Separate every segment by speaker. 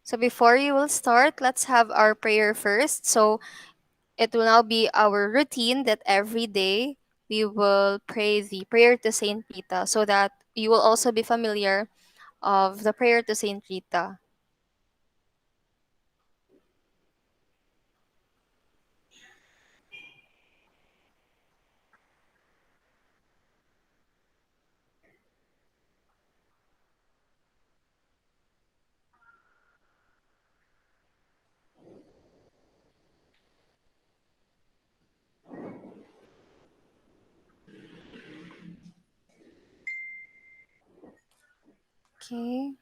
Speaker 1: So before you will start, let's have our prayer first. So it will now be our routine that every day we will pray the prayer to Saint Rita so that you will also be familiar of the prayer to Saint Rita. Okay.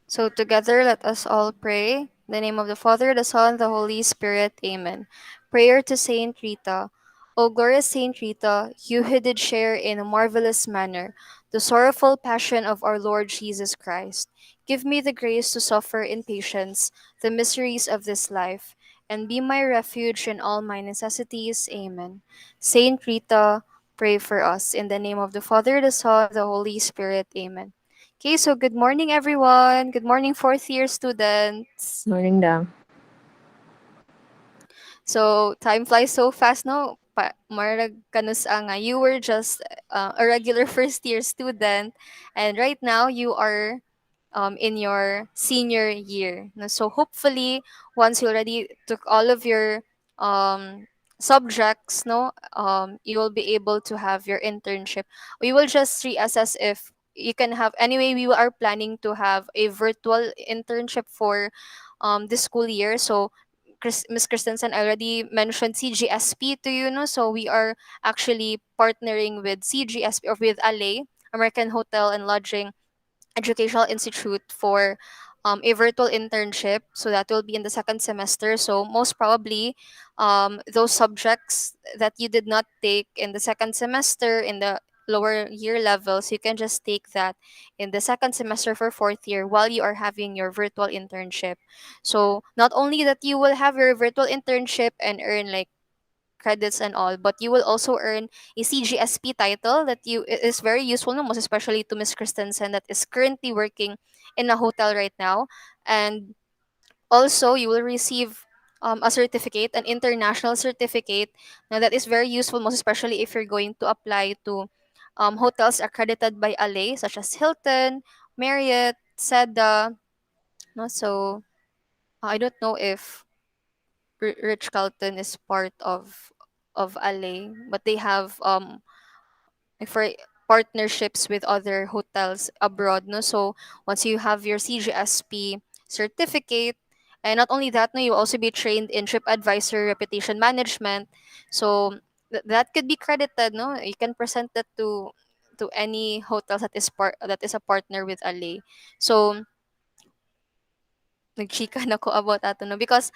Speaker 1: So together let us all pray. In the name of the Father, the Son, the Holy Spirit. Amen. Prayer to Saint Rita. O glorious Saint Rita, you who did share in a marvelous manner the sorrowful passion of our Lord Jesus Christ, give me the grace to suffer in patience the miseries of this life, and be my refuge in all my necessities. Amen. Saint Rita, pray for us. In the name of the Father, the Son, the Holy Spirit. Amen. Okay, so good morning, everyone. Good morning, fourth year students.
Speaker 2: Morning daw.
Speaker 1: So time flies so fast, no? Marag kanus nga, you were just a regular first year student, and right now you are in your senior year. No? So hopefully, once you already took all of your um, subjects, no, you will be able to have your internship. We will just reassess if you can have. Anyway, we are planning to have a virtual internship for this school year. So Miss Christensen already mentioned CGSP to you, no? So we are actually partnering with CGSP or with ALE, American Hotel and Lodging Educational Institute, for a virtual internship. So that will be in the second semester. So most probably, those subjects that you did not take in the second semester in the lower year levels, you can just take that in the second semester for fourth year while you are having your virtual internship. So not only that you will have your virtual internship and earn like credits and all, but you will also earn a CGSP title that you is very useful, no, most especially to Miss Christensen that is currently working in a hotel right now. And also you will receive a certificate, an international certificate. Now that is very useful, most especially if you're going to apply to hotels accredited by ALE, such as Hilton, Marriott, Seda. No? So I don't know if Rich Carlton is part of ALE, but they have for partnerships with other hotels abroad. No, so once you have your CGSP certificate, and not only that, no, you will also be trained in TripAdvisor reputation management. So that could be credited. No, you can present that to any hotels that is a partner with ALE. So nagchika na ko about ato, no, because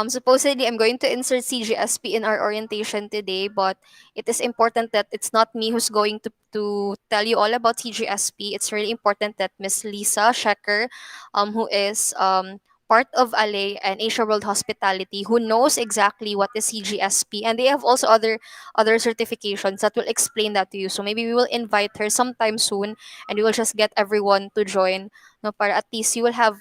Speaker 1: supposedly I'm going to insert CGSP in our orientation today, but it is important that it's not me who's going to tell you all about CGSP. It's really important that Miss Lisa Shecker, who is part of ALE and Asia World Hospitality, who knows exactly what is CGSP, and they have also other certifications that will explain that to you. So maybe we will invite her sometime soon, and we will just get everyone to join, no, para at least you will have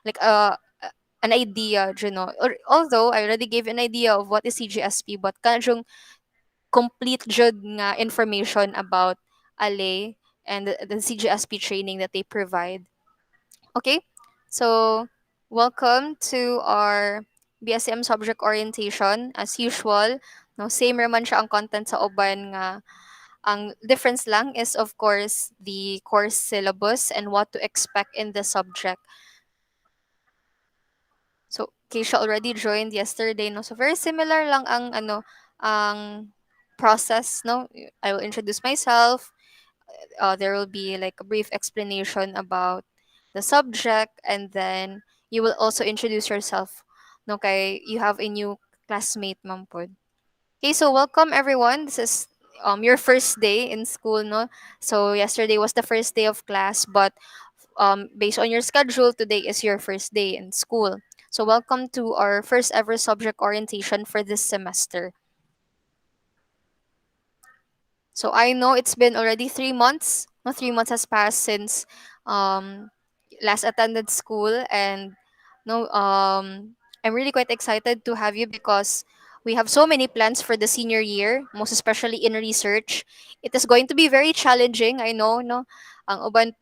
Speaker 1: like an idea, you know. Or although I already gave an idea of what is CGSP, but kanjong complete jud nga information about ALE and the CGSP training that they provide. Okay, so welcome to our BSM subject orientation. As usual, no, same raman siya ang content sa uban nga. Ang difference lang is of course the course syllabus and what to expect in the subject. So, Keisha already joined yesterday, no? So, very similar lang ang process, no? I will introduce myself. There will be like a brief explanation about the subject, and then you will also introduce yourself, no? Kay you have a new classmate, ma'am pod. Okay, so welcome everyone. This is your first day in school, no? So, yesterday was the first day of class, but based on your schedule, today is your first day in school. So, welcome to our first ever subject orientation for this semester. So I know it's been already 3 months. No, 3 months has passed since um, last attended school, and no, I'm really quite excited to have you because we have so many plans for the senior year, most especially in research. It is going to be very challenging. I know, no, ang uban,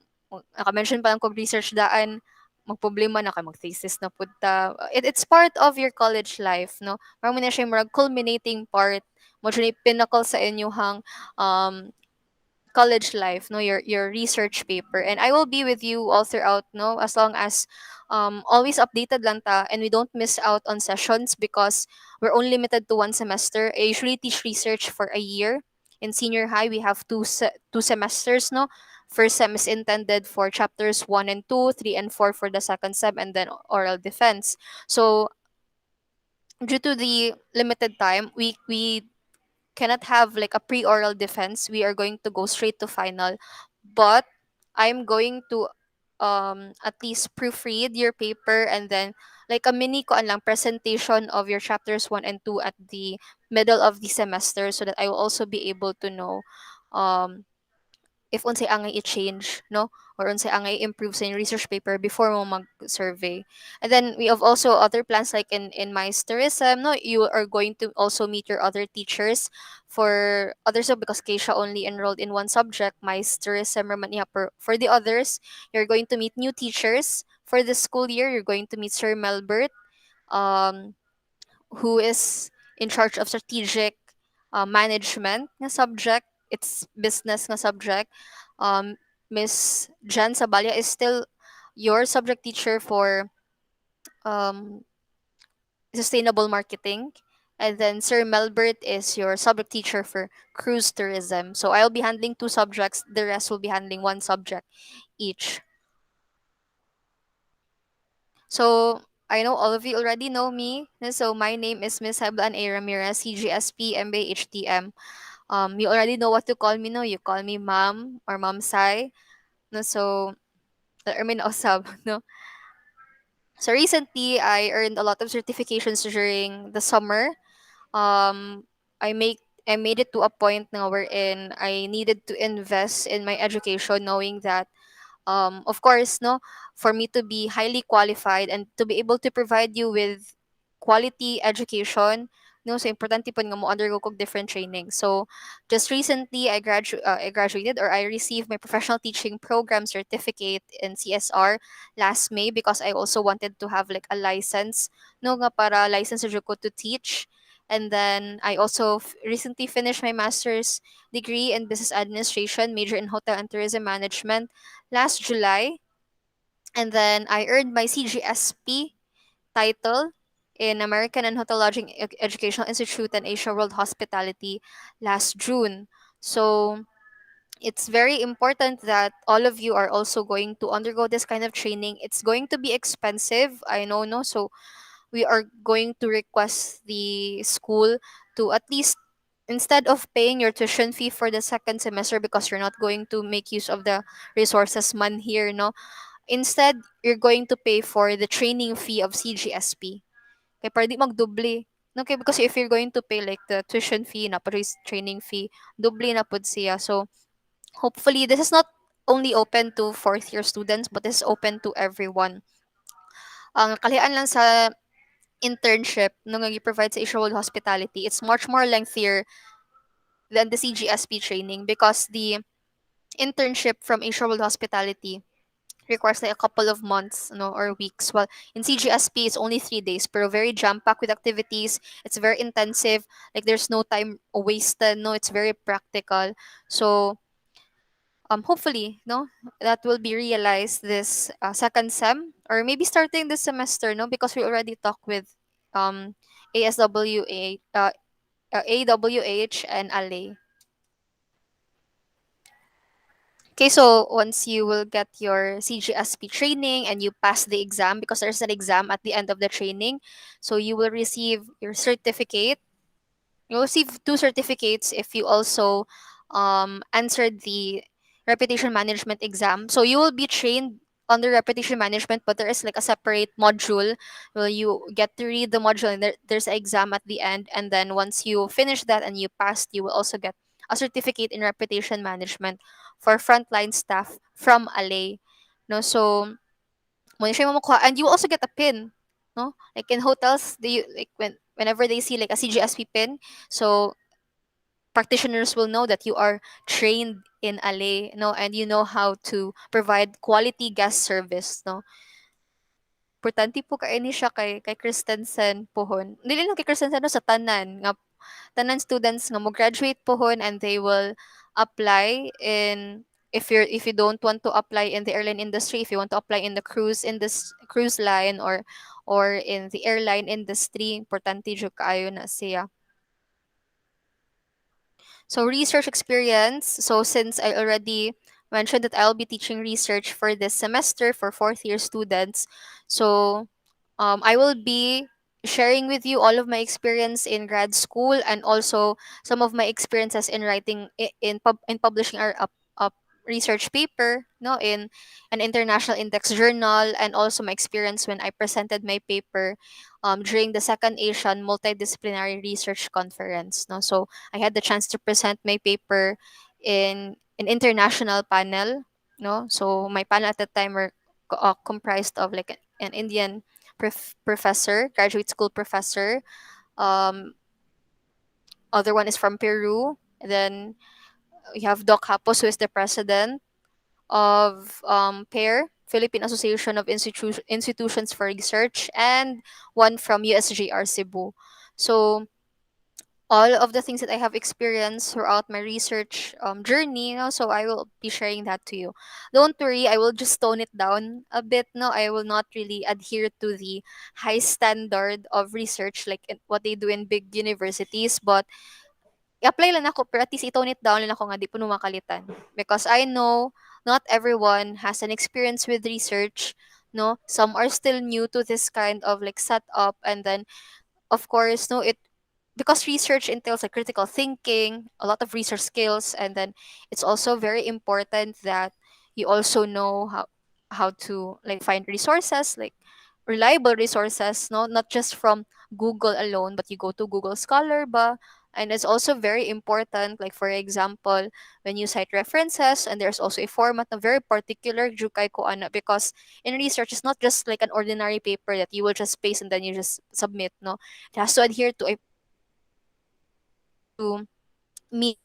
Speaker 1: naka-mention pa lang kog research daan, magproblema na kay mag-thesis na punta. It's part of your college life, no? Marami na siya murag culminating part, mo siya ni pinnacle sa inyong um college life, no, your research paper, and I will be with you all throughout, no, as long as always updated lang ta, and we don't miss out on sessions because we're only limited to one semester. I usually teach research for a year. In senior high we have two semesters, no. First sem is intended for chapters 1 and 2, 3 and 4 for the second sem, and then oral defense. So due to the limited time, we cannot have like a pre-oral defense. We are going to go straight to final. But I'm going to at least proofread your paper, and then like a mini koan lang presentation of your chapters 1 and 2 at the middle of the semester, so that I will also be able to know um if unsay angay i-change, no, or unsay angay improve sa inyong research paper before mo mag-survey. And then we have also other plans like in masterism, no, you are going to also meet your other teachers for others, so because Keisha only enrolled in one subject, masterism or maniya, for the others you're going to meet new teachers for this school year. You're going to meet Sir Melbert, um who is in charge of strategic management nga subject. It's business nga subject. Um, Miss Jan Sabalia is still your subject teacher for um, sustainable marketing. And then Sir Melbert is your subject teacher for cruise tourism. So I'll be handling two subjects. The rest will be handling one subject each. So I know all of you already know me. So my name is Miss Heblan A. Ramirez, CGSP, MBA, HTM. You already know what to call me, no? You call me mom or mom Sai. No, so I mean Osab, no. So recently I earned a lot of certifications during the summer. Um I make I made it to a point now wherein I needed to invest in my education, knowing that of course, no, for me to be highly qualified and to be able to provide you with quality education, no, so importante po nga mo undergo kog different training. So just recently I graduated, or I received my professional teaching program certificate in CSR last May, because I also wanted to have like a license, no, nga para license jud ko to teach. And then I also recently finished my master's degree in business administration, major in hotel and tourism management last July. And then I earned my CGSP title in American and Hotel Lodging Educational Institute and Asia World Hospitality last June. So it's very important that all of you are also going to undergo this kind of training. It's going to be expensive, I know, no? So we are going to request the school to at least, instead of paying your tuition fee for the second semester, because you're not going to make use of the resources man here, no, instead you're going to pay for the training fee of CGSP. Okay, para di magdoble. Okay, because if you're going to pay like the tuition fee na pati training fee, doble na pud siya. So hopefully this is not only open to fourth year students, but it's open to everyone. Ang kalian lang sa internship nung provide sa Asia World Hospitality, it's much more lengthier than the CGSP training, because the internship from Asia World Hospitality requires like a couple of months, no, or weeks. Well, in CGSP it's only 3 days, pero very jam packed with activities. It's very intensive. Like there's no time wasted. No, it's very practical. So hopefully, no, that will be realized this second sem, or maybe starting this semester, no, because we already talked with um ASWA, AWH and ALE. Okay, so once you will get your CGSP training and you pass the exam, because there's an exam at the end of the training, so you will receive your certificate. You'll receive two certificates if you also answered the reputation management exam. So you will be trained under reputation management, but there is like a separate module where you get to read the module, and there's an exam at the end. And then once you finish that and you passed, you will also get a certificate in reputation management for frontline staff from ALE. No, so mo siya makuha, and you also get a pin, no? Like in hotels, they like whenever they see like a CGSP pin, so practitioners will know that you are trained in ALE, no, and you know how to provide quality guest service, no. Importante po kaini siya kay Christensen pohon. Dili lang kay Christensen, no, sa tanan nga tanan students nga mo graduate pohon, and they will apply in, if you don't want to apply in the airline industry, if you want to apply in the cruise line, or in the airline industry, importante jud kaayo na siya. So research experience. So since I already mentioned that I'll be teaching research for this semester for fourth year students, so I will be sharing with you all of my experience in grad school, and also some of my experiences in writing in publishing a research paper, no, in an international index journal, and also my experience when I presented my paper during the second Asian multidisciplinary research conference, no. So I had the chance to present my paper in an international panel, no. So my panel at the time were comprised of like an Indian professor, graduate school professor. Um, Other one is from Peru. And then we have Doc Hapos, who is the president of PAIR, Philippine Association of Institutions for Research, and one from USJR Cebu. So all of the things that I have experienced throughout my research journey, so I will be sharing that to you. Don't worry, I will just tone it down a bit. No, I will not really adhere to the high standard of research like what they do in big universities, but i-apply lang ako, pero at least i-tone it down lang ako nga di po makalitan. Because I know not everyone has an experience with research, no? Some are still new to this kind of like setup, and then of course, no, it because research entails like critical thinking, a lot of research skills, and then it's also very important that you also know how to like find resources, like reliable resources, no, not just from Google alone, but you go to Google Scholar ba. And it's also very important, like for example, when you cite references, and there's also a format na very particular jukay ko ana, because in research it's not just like an ordinary paper that you will just paste and then you just submit, no. It has to adhere to a to me.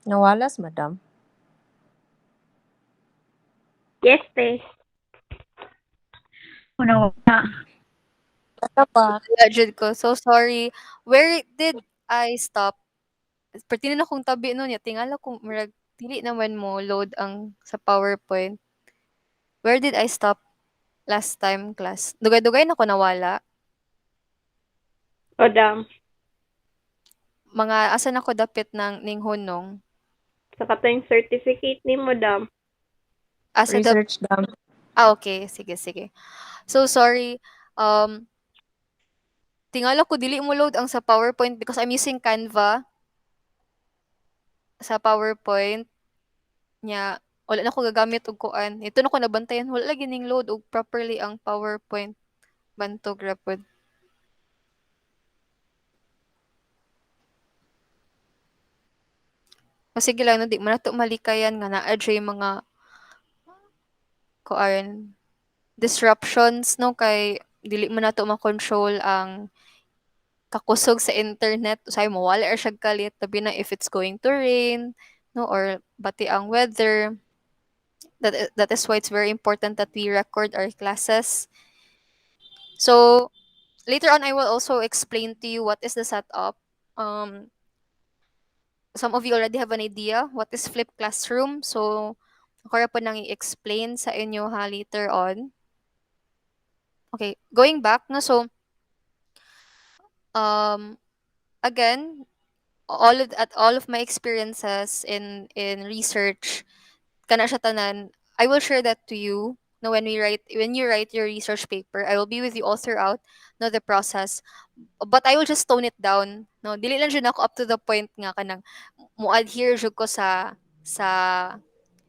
Speaker 2: Nawalas, madam?
Speaker 3: Yes, te. Una
Speaker 2: Basta ba?
Speaker 1: Jud ko. So sorry. Where did I stop? Perti na akong tabi nun ya. Tingala kung murag dili naman mo load ang sa PowerPoint. Where did I stop last time class? Dugay-dugay na ko nawala.
Speaker 3: Madam,
Speaker 1: Mga asa na ko dapit ng ning hunong.
Speaker 3: sa katong certificate ni Madam.
Speaker 1: Asa the
Speaker 2: Research dam.
Speaker 1: okay, sige sige. So sorry. Um Tingala ko dili mo load ang sa PowerPoint because I'm using Canva sa PowerPoint nya. wala na ko gagamit og kuan. Ito na ko nabantayan wala lagi ning load og properly ang PowerPoint bantog ra pod. O sige lang no, di man nato malikayan nga naa diyay mga kuan disruptions no kay dili man nato ma-control ang kakusog sa internet usay mo wala ra siya kalit labi na if it's going to rain no or bati ang weather. That is why it's very important that we record our classes. So later on I will also explain to you what is the setup. Some of you already have an idea what is flipped classroom. So ako ra po nang i-explain sa inyo ha later on. Okay, going back no, so um again all of my experiences in research kana siya tanan, I will share that to you. No, when you write your research paper, I will be with you all throughout no the process. But I will just tone it down. No, dili lang jud ako up to the point nga kanang mo adhere jud ko sa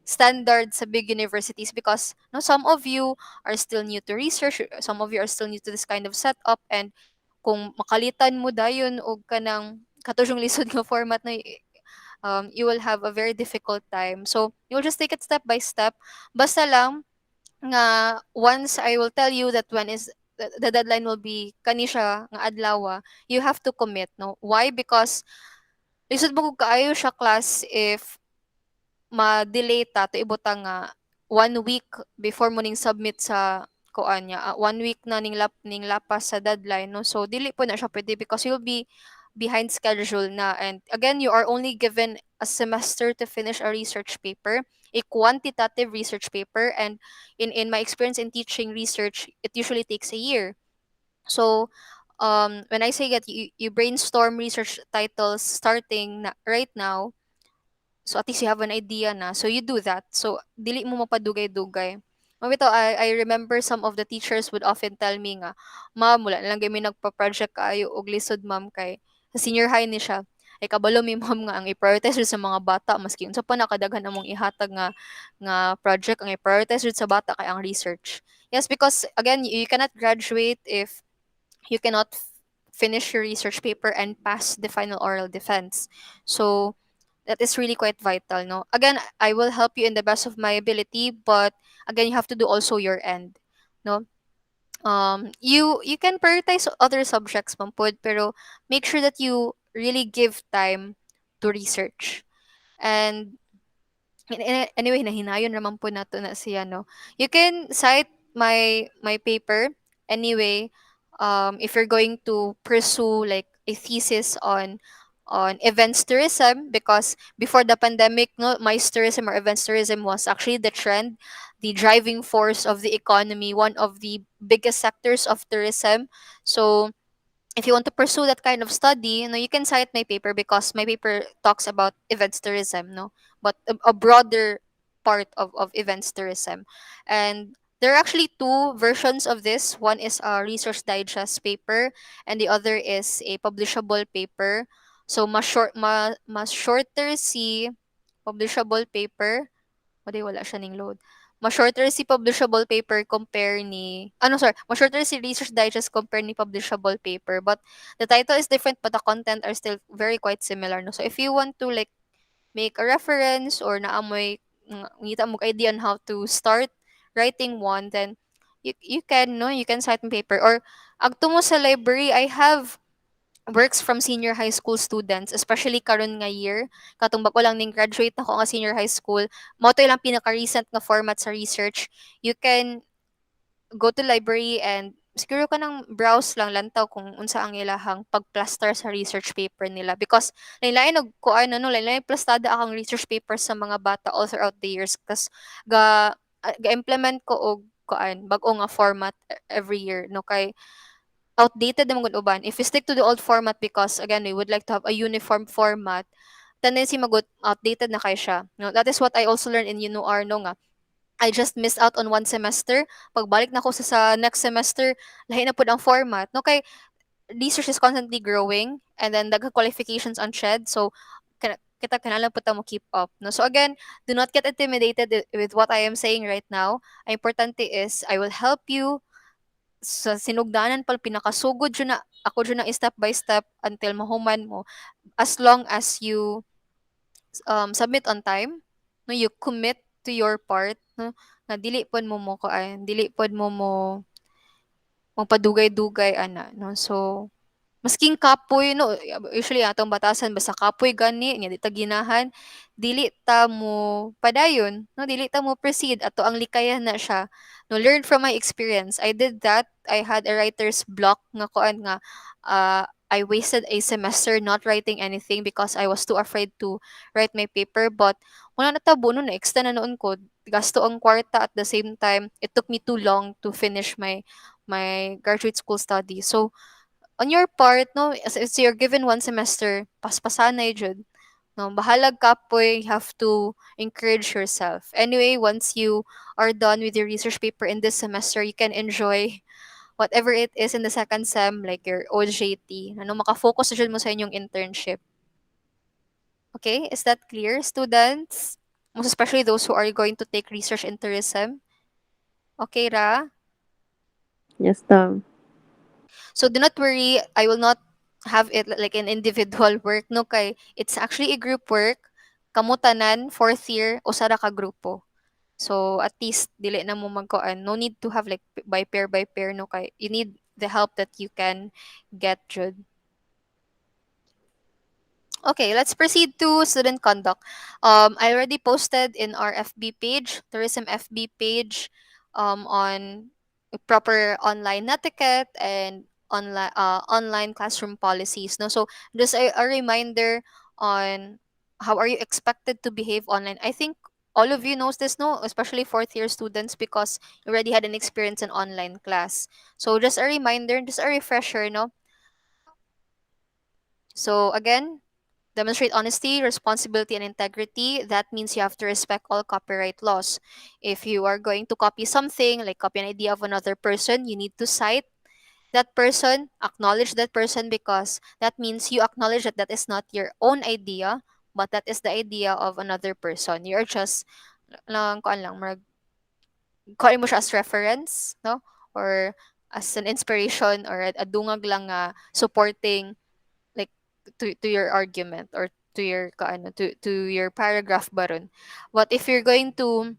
Speaker 1: standard sa big universities because no some of you are still new to research, some of you are still new to this kind of setup, and kung makalitan mo dayon og kanang katujong lisod nga format na you will have a very difficult time. So, you will just take it step by step. Basta lang nga once I will tell you that when is the deadline will be kani siya nga adlaw, you have to commit, no? Why? Because lisod mo kung kaayo siya class if ma-delay ta to ibutang nga 1 week before mo ning submit sa kuan niya. 1 week na ning lapas sa deadline, no? So dili po na siya pwede because you'll be behind schedule na, and again you are only given a semester to finish a research paper, a quantitative research paper, and in my experience in teaching research it usually takes a year. So when I say that you brainstorm research titles starting right now, so at least you have an idea na. So you do that. So dili mo mapadugay-dugay. Mabito, I remember some of the teachers would often tell me nga, ma'am, wala na lang kami nagpa-project kayo og lisod ma'am kay sa senior high ni siya. Ay kabalo mi ma'am nga ang i-prioritize jud sa mga bata maski unsa pa nakadaghan among ihatag nga project ang i-prioritize jud sa bata kay ang research. Yes, because again, you cannot graduate if you cannot finish your research paper and pass the final oral defense. So that is really quite vital, no? Again, I will help you in the best of my ability, but again, you have to do also your end, no? You can prioritize other subjects, mampod, pero make sure that you really give time to research. And anyway, nahinayon naman po nato na siya, no? You can cite my paper anyway. If you're going to pursue like a thesis on events tourism, because before the pandemic, no, MICE tourism or events tourism was actually the trend, the driving force of the economy, one of the biggest sectors of tourism. So if you want to pursue that kind of study, you can cite my paper because my paper talks about events tourism, no, but a broader part of events tourism. And there are actually two versions of this. One is a research digest paper, and the other is a publishable paper. So mas shorter si publishable paper. Wala wala siya ning load. Mas shorter si publishable paper compare ni sorry, mas shorter si research digest compare ni publishable paper, but the title is different but the content are still very quite similar, no. So if you want to like make a reference or naamoy ngita mo idea on how to start writing one, then you can no you can cite my paper, or agto mo sa library. I have works from senior high school students, especially karon nga year. Katong bako lang ning graduate ako nga senior high school. Mao to lang pinaka-recent nga format sa research. You can go to library and siguro ka nang browse lang lantaw kung unsa ang ilahang pagplaster sa research paper nila, because lain-lain og kuan lain-lain plastada akong research paper sa mga bata all throughout the years kas ga-implement ko og kuan bag-o nga format every year, no, kay outdated naman gud uban. If we stick to the old format, because again we would like to have a uniform format, tendency magut outdated na kay siya. No, that is what I also learned in UNOR, no nga. I just missed out on one semester. Pagbalik na ko sa next semester, lahi na pud ang format. No, kay research is constantly growing, and then daghan qualifications on shed. So kita kinahanglan pud ta mo keep up, no? So again, do not get intimidated with what I am saying right now. Ang importante is I will help you sa sinugdanan pal pinakasugod jud na ako jud na step by step until mahuman mo, as long as you submit on time, no, you commit to your part, no, nga dili pod mo mo kuan, dili pod mo mo magpadugay-dugay ana, no. So masking kapoy no, usually atong batasan basta kapoy gani nya di ta ginahan, dili ta mo padayon, no, dili ta mo proceed ato ang likayan na siya. No, learn from my experience. I did that. I had a writer's block nga kuan nga I wasted a semester not writing anything because I was too afraid to write my paper, but wala na tabo no, na-extend na noon ko. Gasto ang kwarta at the same time, it took me too long to finish my graduate school studies. So on your part, no, as you're given one semester, paspasanay jud. No, bahalag kapoy, you have to encourage yourself. Anyway, once you are done with your research paper in this semester, you can enjoy whatever it is in the second sem, like your OJT. Ano, makafocus na jud mo sa inyong internship. Okay, is that clear, students? Most especially those who are going to take research in tourism. Okay, Ra?
Speaker 2: Yes, ma'am.
Speaker 1: So do not worry, I will not have it like an individual work no kay it's actually a group work. Kamo tanan fourth year usa ra ka grupo. So at least dili na mo magkuan. No need to have like by pair no kay you need the help that you can get jud. Okay, let's proceed to student conduct. I already posted in our FB page, tourism FB page, on proper online netiquette and online classroom policies. No, so just a reminder on how are you expected to behave online. I think all of you knows this, no, especially fourth year students because you already had an experience in online class. So just a reminder, just a refresher, no. So again, demonstrate honesty, responsibility, and integrity. That means you have to respect all copyright laws. If you are going to copy something, like copy an idea of another person, you need to cite that person, acknowledge that person because that means you acknowledge that that is not your own idea, but that is the idea of another person. You're just lang kuan lang kuan mo siya as reference, no? Or as an inspiration or a dungag lang nga supporting like to your argument or to your kaano to your paragraph baron. But if you're going to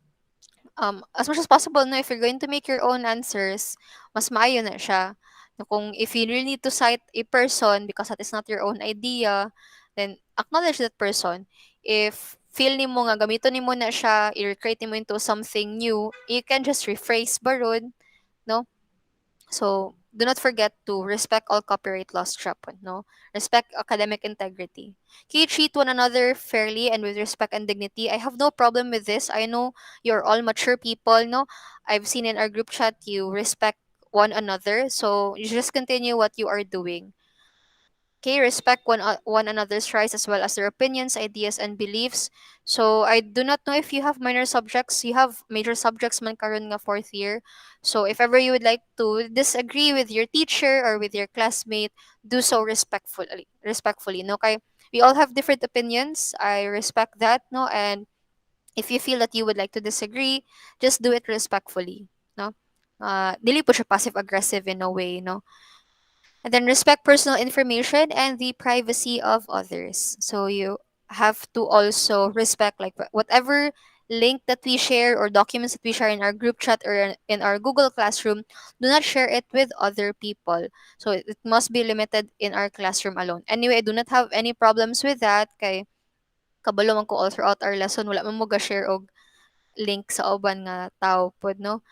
Speaker 1: as much as possible no, if you're going to make your own answers, mas maayo na siya. Na kung if you really need to cite a person because that is not your own idea, then acknowledge that person. If feel nimo nga gamiton nimo na siya, i-recreate nimo into something new, you can just rephrase baron, no? So do not forget to respect all copyright laws, Japon, no? Respect academic integrity. Can you treat one another fairly and with respect and dignity? I have no problem with this. I know you're all mature people, no? I've seen in our group chat you respect one another. So you just continue what you are doing. Okay, respect one another's rights as well as their opinions, ideas, and beliefs. So I do not know if you have minor subjects. You have major subjects man karon nga fourth year. So if ever you would like to disagree with your teacher or with your classmate, do so respectfully. Respectfully, no? Kay we all have different opinions. I respect that, no? And if you feel that you would like to disagree, just do it respectfully, no? Dili po siya passive aggressive in a way, no? And then respect personal information and the privacy of others. So you have to also respect like whatever link that we share or documents that we share in our group chat or in our Google Classroom, do not share it with other people. So it must be limited in our classroom alone. Anyway, I do not have any problems with that kay kabalo man ko all throughout our lesson wala man mo ga-share og link sa uban nga tao pod, no?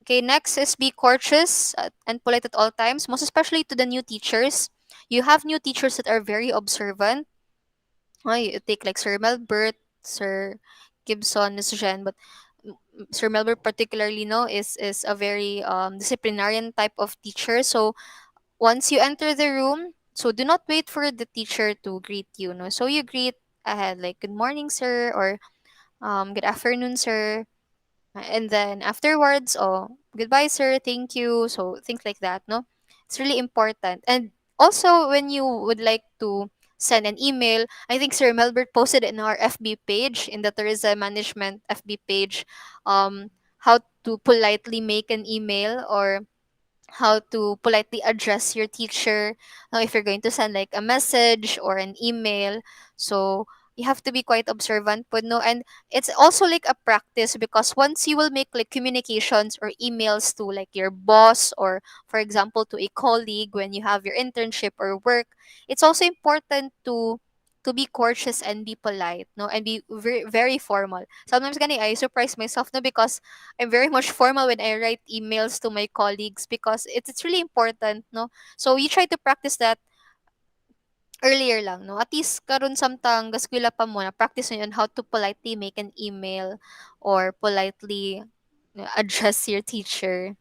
Speaker 1: Okay, next is be courteous and polite at all times, most especially to the new teachers. You have new teachers that are very observant. You take like Sir Melbert, Sir Gibson, Miss Jen, but Sir Melbert particularly no is a very disciplinarian type of teacher. So once you enter the room, so do not wait for the teacher to greet you. No, so you greet ahead like good morning, sir, or good afternoon, sir. And then afterwards, oh, goodbye, sir. Thank you. So things like that, no? It's really important. And also, when you would like to send an email. I think Sir Melbert posted in our FB page, in the tourism management FB page, um, how to politely make an email, or how to politely address your teacher, if you're going to send like a message or an email. So you have to be quite observant po, no? And it's also like a practice, because once you will make like communications or emails to like your boss, or for example to a colleague when you have your internship or work, it's also important to be courteous and be polite, no, and be very, very formal. Sometimes gani I surprise myself, no, because I'm very much formal when I write emails to my colleagues, because it's really important, no? So you try to practice that earlier lang, no? At least karon samtang gaskwela pa mo, na practice mo yun how to politely make an email or politely address your teacher.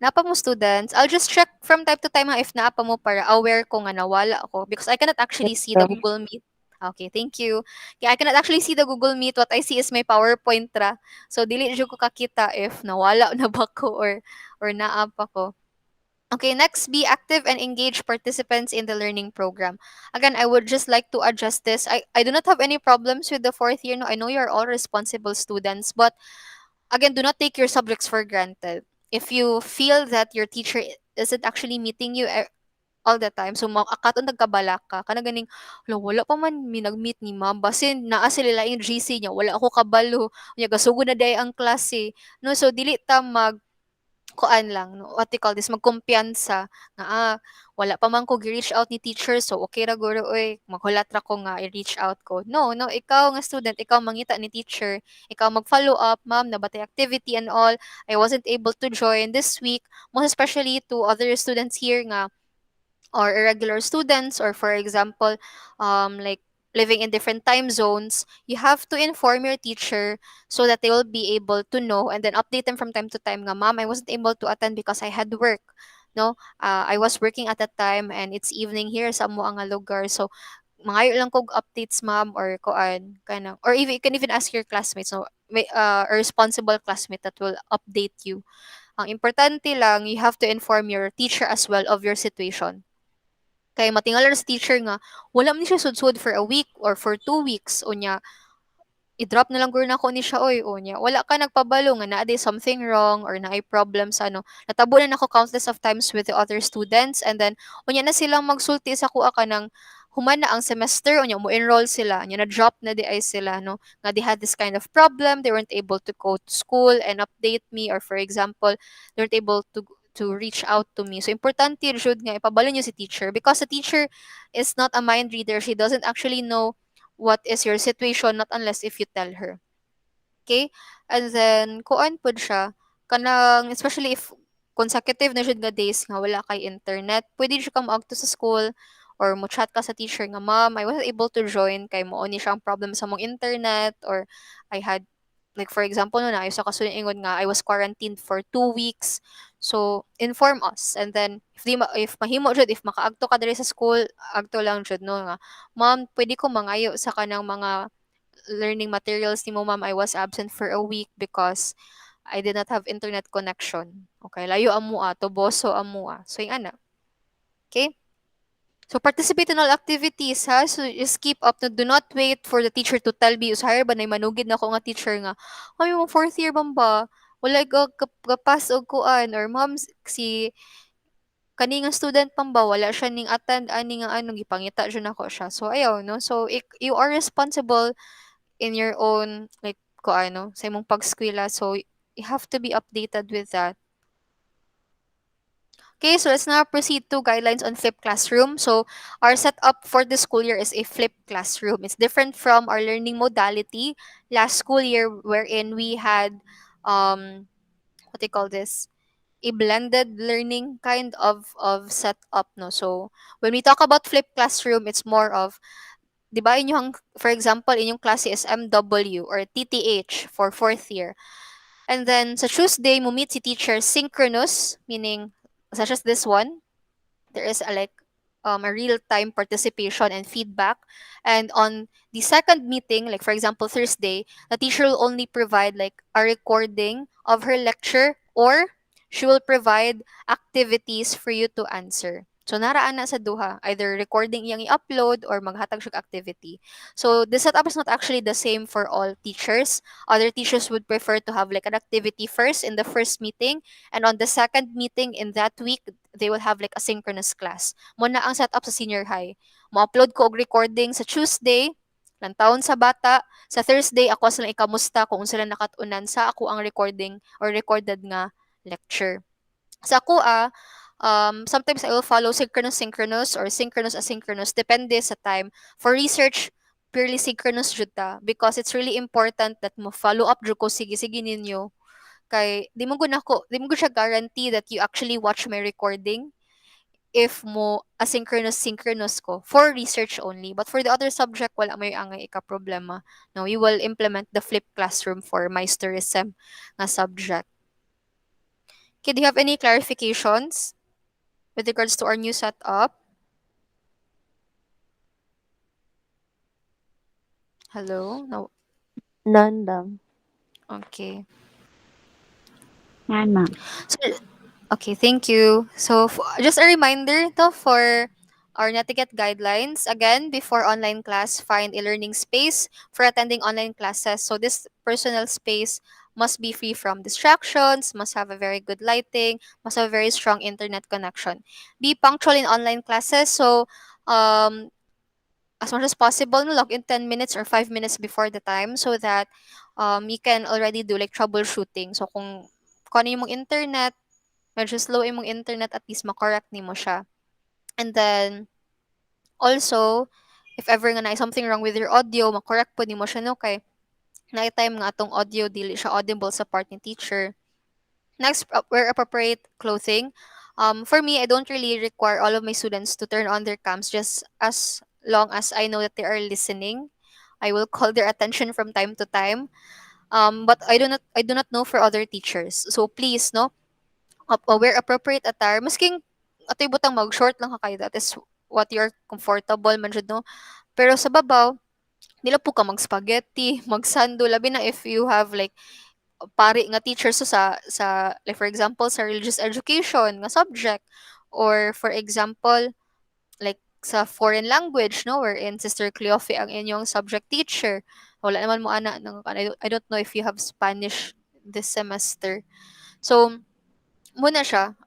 Speaker 1: Napa mo students, I'll just check from time to time if naapa mo, para aware ko nga nawala ako, because I cannot
Speaker 2: Yes,
Speaker 1: actually see the
Speaker 2: ma'am.
Speaker 1: Google Meet. Okay, thank you. Yeah, I cannot actually see the Google Meet. What I see is my PowerPoint ra. So dili jud ko kakita if nawala na ba ko, or naapa ko. Okay, next, be active and engage participants in the learning program. Again, I would just like to address this. I do not have any problems with the fourth year. No, I know you're all responsible students, but again, do not take your subjects for granted. If you feel that your teacher isn't actually meeting you all the time, so akaton nagkabala ka, kana ganing, "Hala, wala pa man mi nag-meet ni ma'am, basin naa sila yung GC niya, wala ako kabalo, unya gasugod na day ang klase." No, so dili ta kuan lang, no, what they call this, magkumpiyansa nga, wala pa man ko gi-reach out ni teacher, so okay ra guro oy, maghulat ra ko nga i-reach out ko. No, no, ikaw nga student, ikaw mangita ni teacher, ikaw mag-follow up, ma'am, nabatay activity and all. I wasn't able to join this week, most especially to other students here nga, or irregular students, or for example, like living in different time zones. You have to inform your teacher so that they will be able to know, and then update them from time to time nga, ma'am, I wasn't able to attend because I had work, no, I was working at that time and it's evening here sa amo ang lugar, so mangayo lang kog updates, ma'am, or kuan kana, or even you can even ask your classmates, so may a responsible classmate that will update you. Ang importante lang, you have to inform your teacher as well of your situation. Kay matingal ra sa teacher nga wala man ni siya sudsud for a week or for 2 weeks, unya i-drop na lang guro nako ni siya, oy, unya wala ka nagpabalo nga naa day something wrong or naay problem sa ano. Natabunan ako countless of times with the other students, and then unya na silang magsulti sa kuha ka ng human na ang semester, unya mo enroll sila, unya na drop na di ay sila, no, nga they had this kind of problem, they weren't able to go to school and update me, or for example they weren't able to reach out to me. So importante jud nga ipabalo niyo si teacher, because the teacher is not a mind reader. She doesn't actually know what is your situation, not unless if you tell her. Okay? And then, kuan pod siya, kanang, especially if consecutive na jud nga days nga wala kay internet, pwede siya ka moagto sa school, or mo chat ka sa teacher nga, ma'am, I wasn't able to join kay mo ni siyang problem sa mong internet, or I had, like for example, no, na sa kasunod ingon nga I was quarantined for 2 weeks. So inform us, and then if mahimo jud, if makaagto ka diri sa school, agto lang jud, no, nga, ma'am, pwede ko mangayo sa kanang mga learning materials ni mo, ma'am, I was absent for a week because I did not have internet connection. Okay, layo amo toboso amo so yung ana. Okay. So participate in all activities, ha. So just keep up. No, do not wait for the teacher to tell me, usahir ba na manugid na ko nga teacher nga, ay mo fourth year bang ba? Wala ka kapas og kuan, or ma'am, si kani nga student pang ba wala siya ning attend ani nga ano, gipangita jud nako siya. So ayaw, no. So you are responsible in your own, like kuan, no, sa imong pag-eskwela. So you have to be updated with that. Okay, so let's now proceed to guidelines on flipped classroom. So our setup for this school year is a flipped classroom. It's different from our learning modality last school year, wherein we had what they call this, a blended learning kind of setup, no. So when we talk about flipped classroom, it's more of, di ba, inyong, for example, inyong klase is MW or TTH for fourth year. And then sa Tuesday, mo meet si teacher synchronous, meaning such as this one, there is a like a real time participation and feedback. And on the second meeting, like for example Thursday, the teacher will only provide like a recording of her lecture, or she will provide activities for you to answer. So naraan na sa duha, either recording iyang i-upload or maghatag siya og activity. So the setup is not actually the same for all teachers. Other teachers would prefer to have like an activity first in the first meeting, and on the second meeting in that week they will have like a synchronous class. Mo na ang setup sa senior high. Mo-upload ko og recording sa Tuesday, lantawon sa bata. Sa Thursday ako sila ikamusta kung sila nakatunan sa ako ang recording or recorded nga lecture. Sa ako sometimes I will follow synchronous or synchronous asynchronous depende sa time. For research, purely synchronous jud ta because it's really important that mo follow up jud ko sige ninyo kay di mo gud siya guarantee that you actually watch my recording if mo asynchronous synchronous ko for research only, but for the other subject wala may angay ika problema. No, we will implement the flipped classroom for meisterism nga subject. Okay, do you have any clarifications with regards to our new setup? Hello? No.
Speaker 2: None, dam.
Speaker 1: Okay.
Speaker 3: Yan, ma'am.
Speaker 1: So, okay, thank you. So, just a reminder to for our Netiquette Guidelines. Again, before online class, find a learning space for attending online classes. So, this personal space must be free from distractions, must have a very good lighting, must have a very strong internet connection. Be punctual in online classes. So, um, as much as possible, no, log in 10 minutes or 5 minutes before the time so that you can already do like troubleshooting. So, kung ano yung mong internet, medyo slow imong internet, at least makorek nimo siya. And then, also, if ever nga na something wrong with your audio, makorek po nimo siya, no? Kay, na-time nga atong audio, dili siya audible sa part ni teacher. Next, wear appropriate clothing. For me, I don't really require all of my students to turn on their cams just as long as I know that they are listening. I will call their attention from time to time. But I do not know for other teachers. So please, no, wear appropriate attire. Masking atoy butang mag-short lang ka kayo. That is what you're comfortable man jud, no. Pero sa babaw, dila po ka mag-spaghetti, mag-sando, labi na if you have like pari nga teacher sa like for example sa religious education nga subject, or for example like sa foreign language, no, wherein Sister Cleofe ang inyong subject teacher. Wala naman mo ana I don't know if you have Spanish this semester. So muna siya,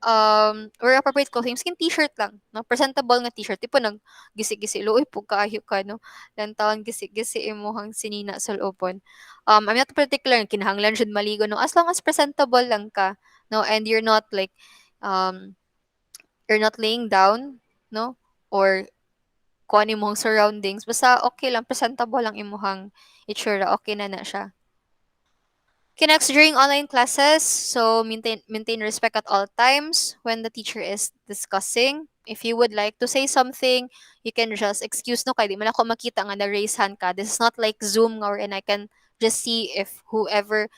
Speaker 1: wear appropriate clothing, skin t-shirt lang, no? Presentable nga t-shirt, tipo nag gisi-gisi, luoy po kaayo ka, no? Lantawan gisi-gisi imuhang sinina sa loobon. I'm not particular, kinahanglan jud maligo, no? As long as presentable lang ka, no? And um, you're not laying down, no? Or kung ano imong surroundings, basta okay lang, presentable lang imuhang itsura, okay na na siya. Okay, next, during online classes, so maintain respect at all times when the teacher is discussing. If you would like to say something, you can just excuse no kay di man ako makita nga na raise hand ka. This is not like Zoom and I can just see if whoever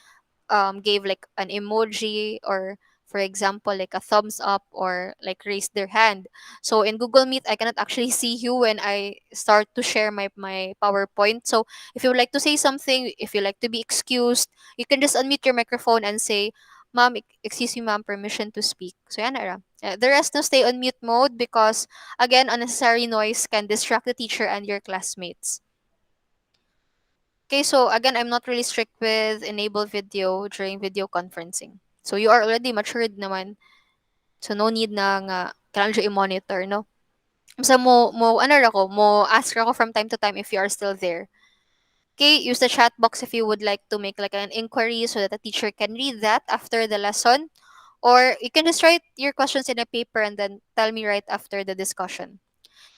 Speaker 1: gave like an emoji, or for example like a thumbs up or like raised their hand. So in Google Meet I cannot actually see you when I start to share my PowerPoint. So if you would like to say something, if you like to be excused, you can just unmute your microphone and say, ma'am, excuse me ma'am, permission to speak. So yan na ra. The rest no, stay on mute mode because again unnecessary noise can distract the teacher and your classmates. Okay, so again, I'm not really strict with enable video during video conferencing. So you are already matured naman. So no need na nga kailangan siya i-monitor, no? So ano ra ko, mo ask ako from time to time if you are still there. Okay, use the chat box if you would like to make like an inquiry so that the teacher can read that after the lesson. Or you can just write your questions in a paper and then tell me right after the discussion.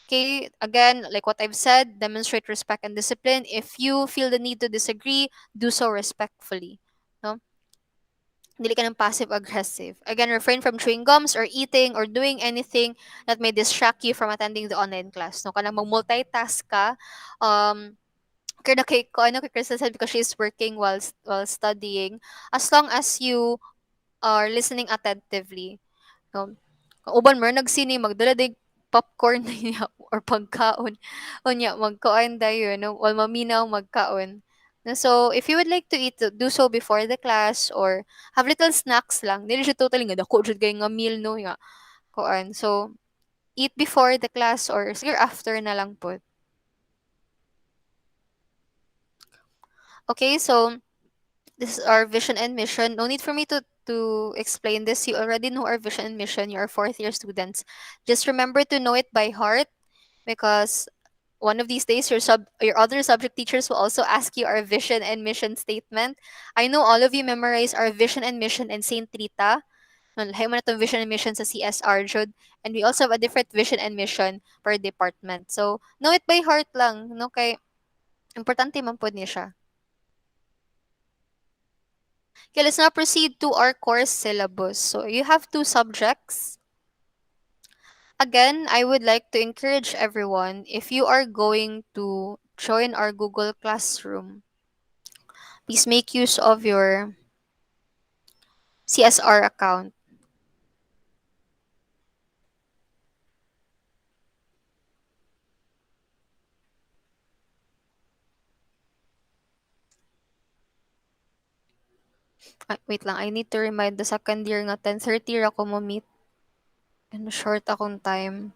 Speaker 1: Okay, again, like what I've said, demonstrate respect and discipline. If you feel the need to disagree, do so respectfully. No? Dili ka ng passive-aggressive. Again, refrain from chewing gums or eating or doing anything that may distract you from attending the online class. No, kanang mag-multitask ka. Kaya kay ko ano kay Crystal said because she's working while studying. As long as you are listening attentively, no? Kung uban mer nagsini magdala dig popcorn niya or pagkaon. Unya magkaon dayon no wal maminaw magkaon. No, so if you would like to eat, do so before the class or have little snacks lang. Dili siya totally nga dako jud kay nga meal no nga kuan. So eat before the class or sige after na lang po. Okay, so this is our vision and mission. No need for me to explain this. You already know our vision and mission. You are fourth year students. Just remember to know it by heart because one of these days your other subject teachers will also ask you our vision and mission statement. I know all of you memorize our vision and mission in Saint Rita. Lahi mo na tong vision and mission sa CSR jud. And we also have a different vision and mission per department. So, know it by heart lang, no? Kay importante man pod niya siya. Okay, let's now proceed to our course syllabus. So, you have two subjects. Again, I would like to encourage everyone, if you are going to join our Google Classroom, please make use of your CSR account. Ay, wait lang, I need to remind the second year nga 10:30 ra ko mo meet. And short akong time.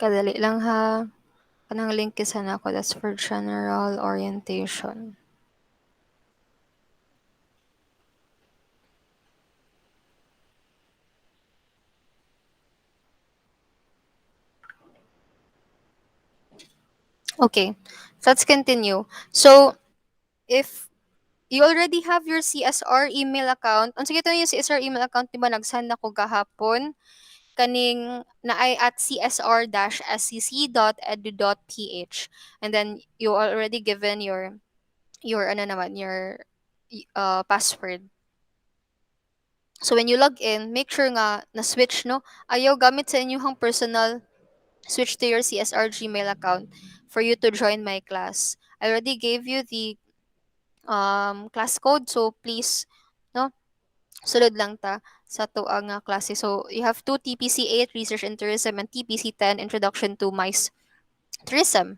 Speaker 1: Kadali lang ha. Kanang link isa na ako. That's for general orientation. Okay, so let's continue. So, if you already have your CSR email account, ang sige ito yung CSR email account, di ba nag-send ako gahapon, kaning naay at csr-scc.edu.ph. And then, you already given your ano naman, your password. So, when you log in, make sure nga na-switch, no? Ayaw gamit sa inyong personal, switch to your CSR Gmail account for you to join my class. I already gave you the class code, so please, no, sulod lang ta sa tuang klase. So you have two TPC 8 Research and Tourism and TPC 10 Introduction to MICE Tourism.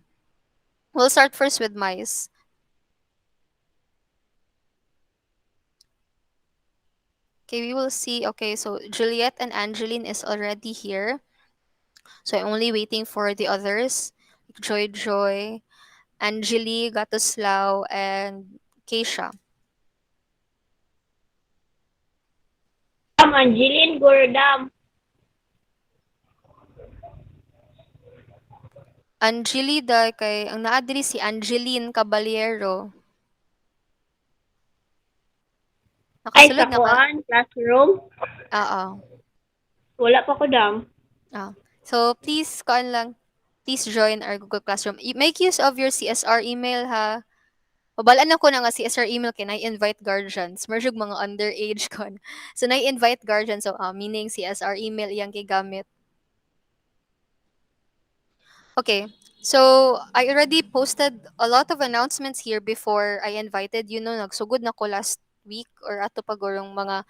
Speaker 1: We'll start first with MICE. Okay, we will see. Okay, so Juliet and Angeline is already here. So I'm only waiting for the others. Joy Joy, Angeli, Gatoslaw, and Keisha.
Speaker 3: Angeline Gordam.
Speaker 1: Angeli da kay ang naa diri si Angeline Caballero.
Speaker 3: Ay,
Speaker 1: Nakasulod
Speaker 3: sa
Speaker 1: na ka?
Speaker 3: kuan, classroom.
Speaker 1: Oo.
Speaker 3: Wala pa ko dam.
Speaker 1: So please kuan lang. Please join our Google Classroom. Make use of your CSR email ha. Mabalaan ako na nga CSR email kay na-invite guardians. Merjug mga underage kon. So na-invite guardians, so meaning CSR email iyang gigamit. Okay. So I already posted a lot of announcements here before I invited you, no, nagsugod na ko last week or ato pagurong mga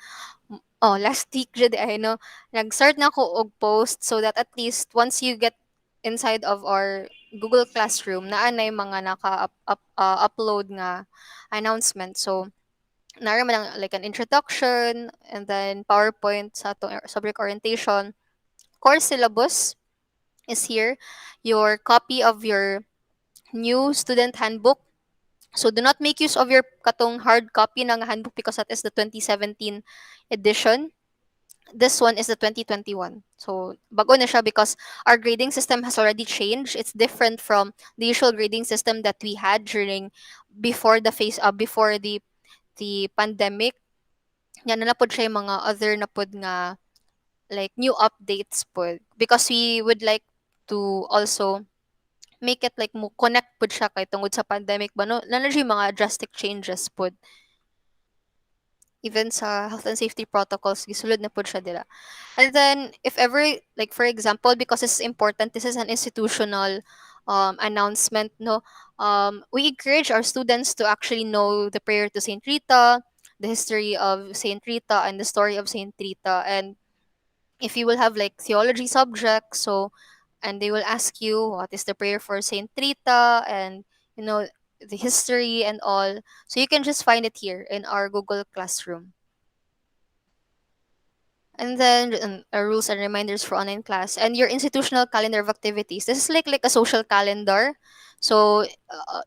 Speaker 1: last week jud ay no, nag-start na ko og post so that at least once you get inside of our Google Classroom naanay mga upload nga announcement. So nara man ang, like, an introduction and then PowerPoint sa atong subject orientation. Course syllabus is here. Your copy of your new student handbook. So do not make use of your katong hard copy ng handbook because that is the 2017 edition. This one is the 2021. So bago na siya because our grading system has already changed. It's different from the usual grading system that we had during before the before the pandemic. Yan na pod siya yung mga other na pod nga like new updates pod because we would like to also make it like mo connect pod siya kay tungod sa pandemic ba no na yung mga drastic changes pod. even sa health and safety protocols gisulod na pud siya dira. And then if ever, like for example, because it's important, this is an institutional announcement, no, we encourage our students to actually know the prayer to Saint Rita, the history of Saint Rita, and the story of Saint Rita. And if you will have like theology subjects, so, and they will ask you what is the prayer for Saint Rita, and you know the history and all, so you can just find it here in our Google Classroom. And then rules and reminders for online class and your institutional calendar of activities. This is like a social calendar. So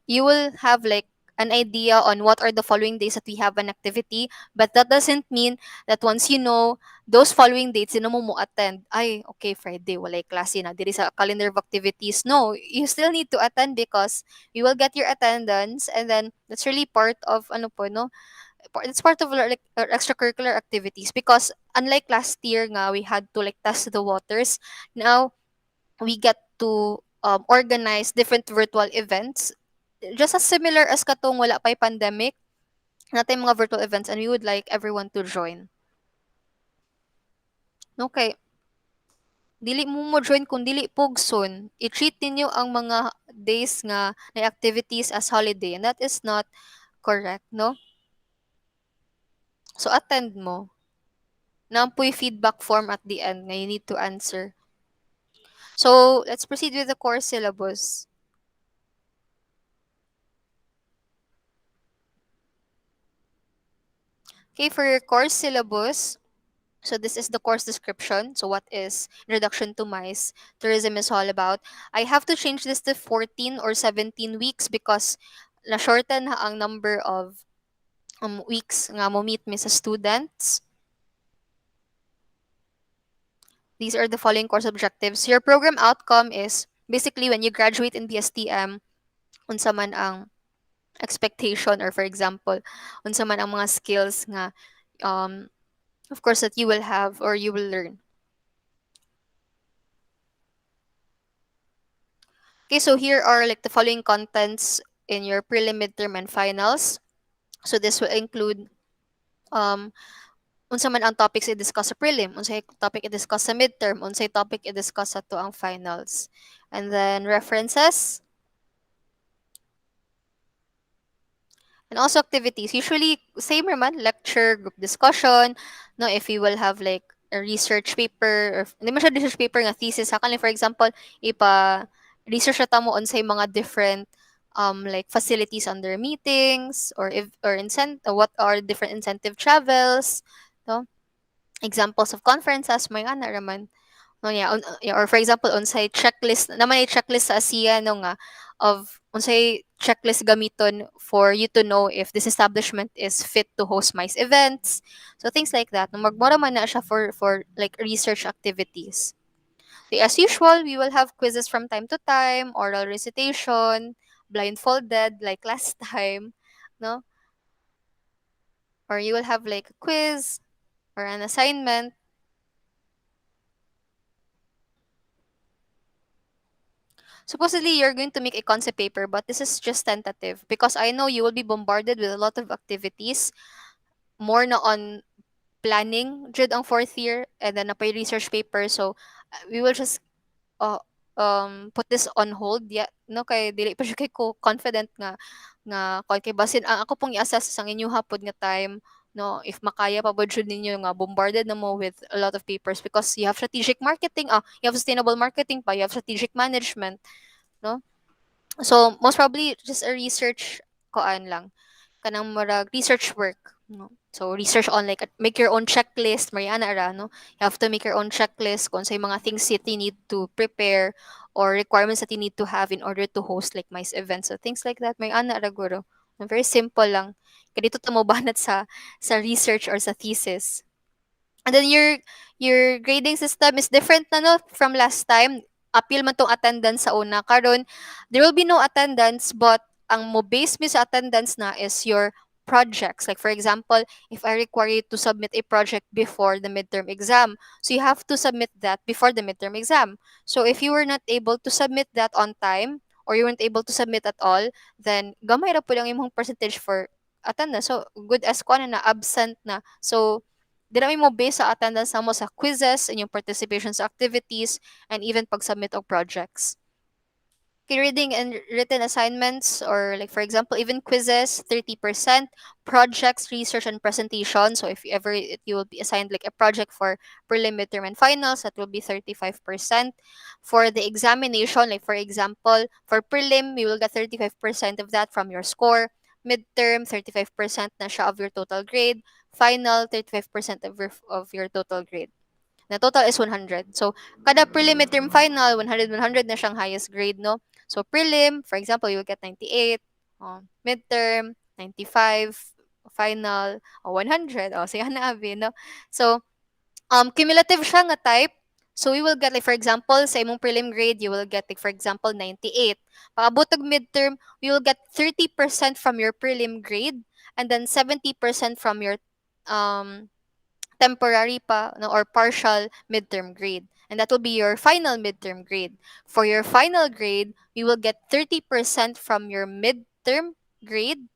Speaker 1: you will have like an idea on what are the following days that we have an activity, but that doesn't mean that once you know those following dates, sino mo attend. Ay, okay, Friday, walay klase na. There is a calendar of activities. No, you still need to attend because you will get your attendance, and then that's really part of ano po, no, it's part of our, like our extracurricular activities, because unlike last year nga we had to like test the waters. Now we get to organize different virtual events, just as similar as katong wala pa'y pandemic, natay mga virtual events, and we would like everyone to join. Okay, dili mo join kung dili pugson, i-treat ninyo ang mga days nga na activities as holiday, and that is not correct, no? So attend mo. Nampoy feedback form at the end nga you need to answer. So, let's proceed with the course syllabus. Okay, for your course syllabus, so this is the course description. So, what is Introduction to MICE? Tourism is all about. I have to change this to 14 or 17 weeks because na-shorten na ang number of weeks nga mo meet mi sa students. These are the following course objectives. Your program outcome is basically when you graduate in BSTM, unsa man ang expectation, or for example unsa man ang mga skills nga um of course that you will have or you will learn. Okay, so here are like the following contents in your prelim, midterm, and finals. So this will include um unsa man ang topics i-discuss sa prelim, unsay topic i-discuss sa midterm, unsay topic i-discuss sa to ang finals. And then references, and also activities. Usually, same naman, lecture, group discussion, no, if you will have like a research paper, or hindi man siya research paper nga thesis, sa kanila, for example, research na mo on say mga different like facilities under meetings, or if or what are different incentive travels, no, examples of conferences, may ana raman. No, yeah, yeah, or for example, unsay checklist, naman ay checklist sa ASEAN no nga of unsay checklist gamiton for you to know if this establishment is fit to host MICE events. So things like that. No, magmura man na siya for like research activities. So, as usual, we will have quizzes from time to time, oral recitation, blindfolded like last time, no? Or you will have like a quiz or an assignment. Supposedly, you're going to make a concept paper, but this is just tentative because I know you will be bombarded with a lot of activities, more na on planning jud ang fourth year, and then napay research paper. So, we will just uh, put this on hold. Yeah, no, kay dili pa siya kay ko confident nga kay basin ang ako pong i-assess sang inyo hapon nga time, no, if makaya pa ba jud ninyo nga bombarded na mo with a lot of papers, because you have strategic marketing, you have sustainable marketing pa, you have strategic management, no. So most probably just a research koan lang, kanang murag research work, no. So research on like make your own checklist, Mariana ara, no. You have to make your own checklist kung say mga things that you need to prepare or requirements that you need to have in order to host like MICE events. So things like that, Mariana ara guro. Very simple lang. Kaya dito mo banat sa research or sa thesis. And then your grading system is different na no from last time. Appeal man tong attendance sa una. Karon, there will be no attendance, but ang mo base mi sa attendance na is your projects. Like for example, if I require you to submit a project before the midterm exam, so you have to submit that before the midterm exam. So if you were not able to submit that on time, or you weren't able to submit at all, then gamay ra po lang imong percentage for attendance. So good as kuan na absent na. So di na mo base sa attendance mo sa quizzes, inyong participation sa activities, and even pag-submit of projects. Okay, reading and written assignments, or like for example, even quizzes, 30%, projects, research, and presentation. So if you ever you will be assigned like a project for prelim, midterm, and finals, that will be 35%. For the examination, like for example, for prelim, you will get 35% of that from your score. Midterm, 35% na siya of your total grade. Final, 35% of your total grade. Na total is 100. So, kada prelim, midterm, final, 100, 100 na siyang highest grade, no? So, prelim, for example, you will get 98. Midterm, 95. Final, 100. Siya na, abi, no? So, cumulative siya nga type. So, we will get, like, for example, sa imong prelim grade, you will get, like, for example, 98. Paabot og midterm, you will get 30% from your prelim grade, and then 70% from your um temporary pa no, or partial midterm grade. And that will be your final midterm grade. For your final grade, you will get 30% from your midterm grade,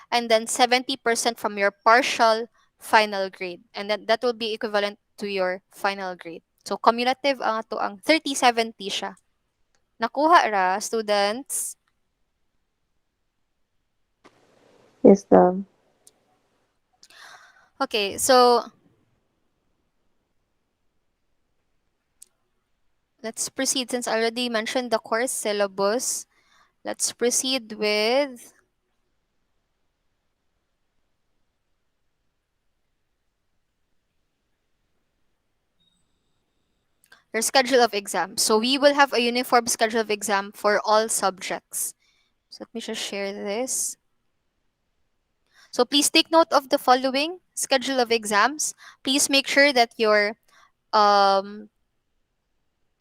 Speaker 1: and then 70% from your partial final grade. And then that will be equivalent to your final grade. So cumulative ang ato ang 30-70 siya. Nakuha ra, students?
Speaker 2: Yes, dam.
Speaker 1: Okay, so let's proceed. Since I already mentioned the course syllabus, let's proceed with your schedule of exams. So we will have a uniform schedule of exam for all subjects. So let me just share this. So please take note of the following schedule of exams. Please make sure that um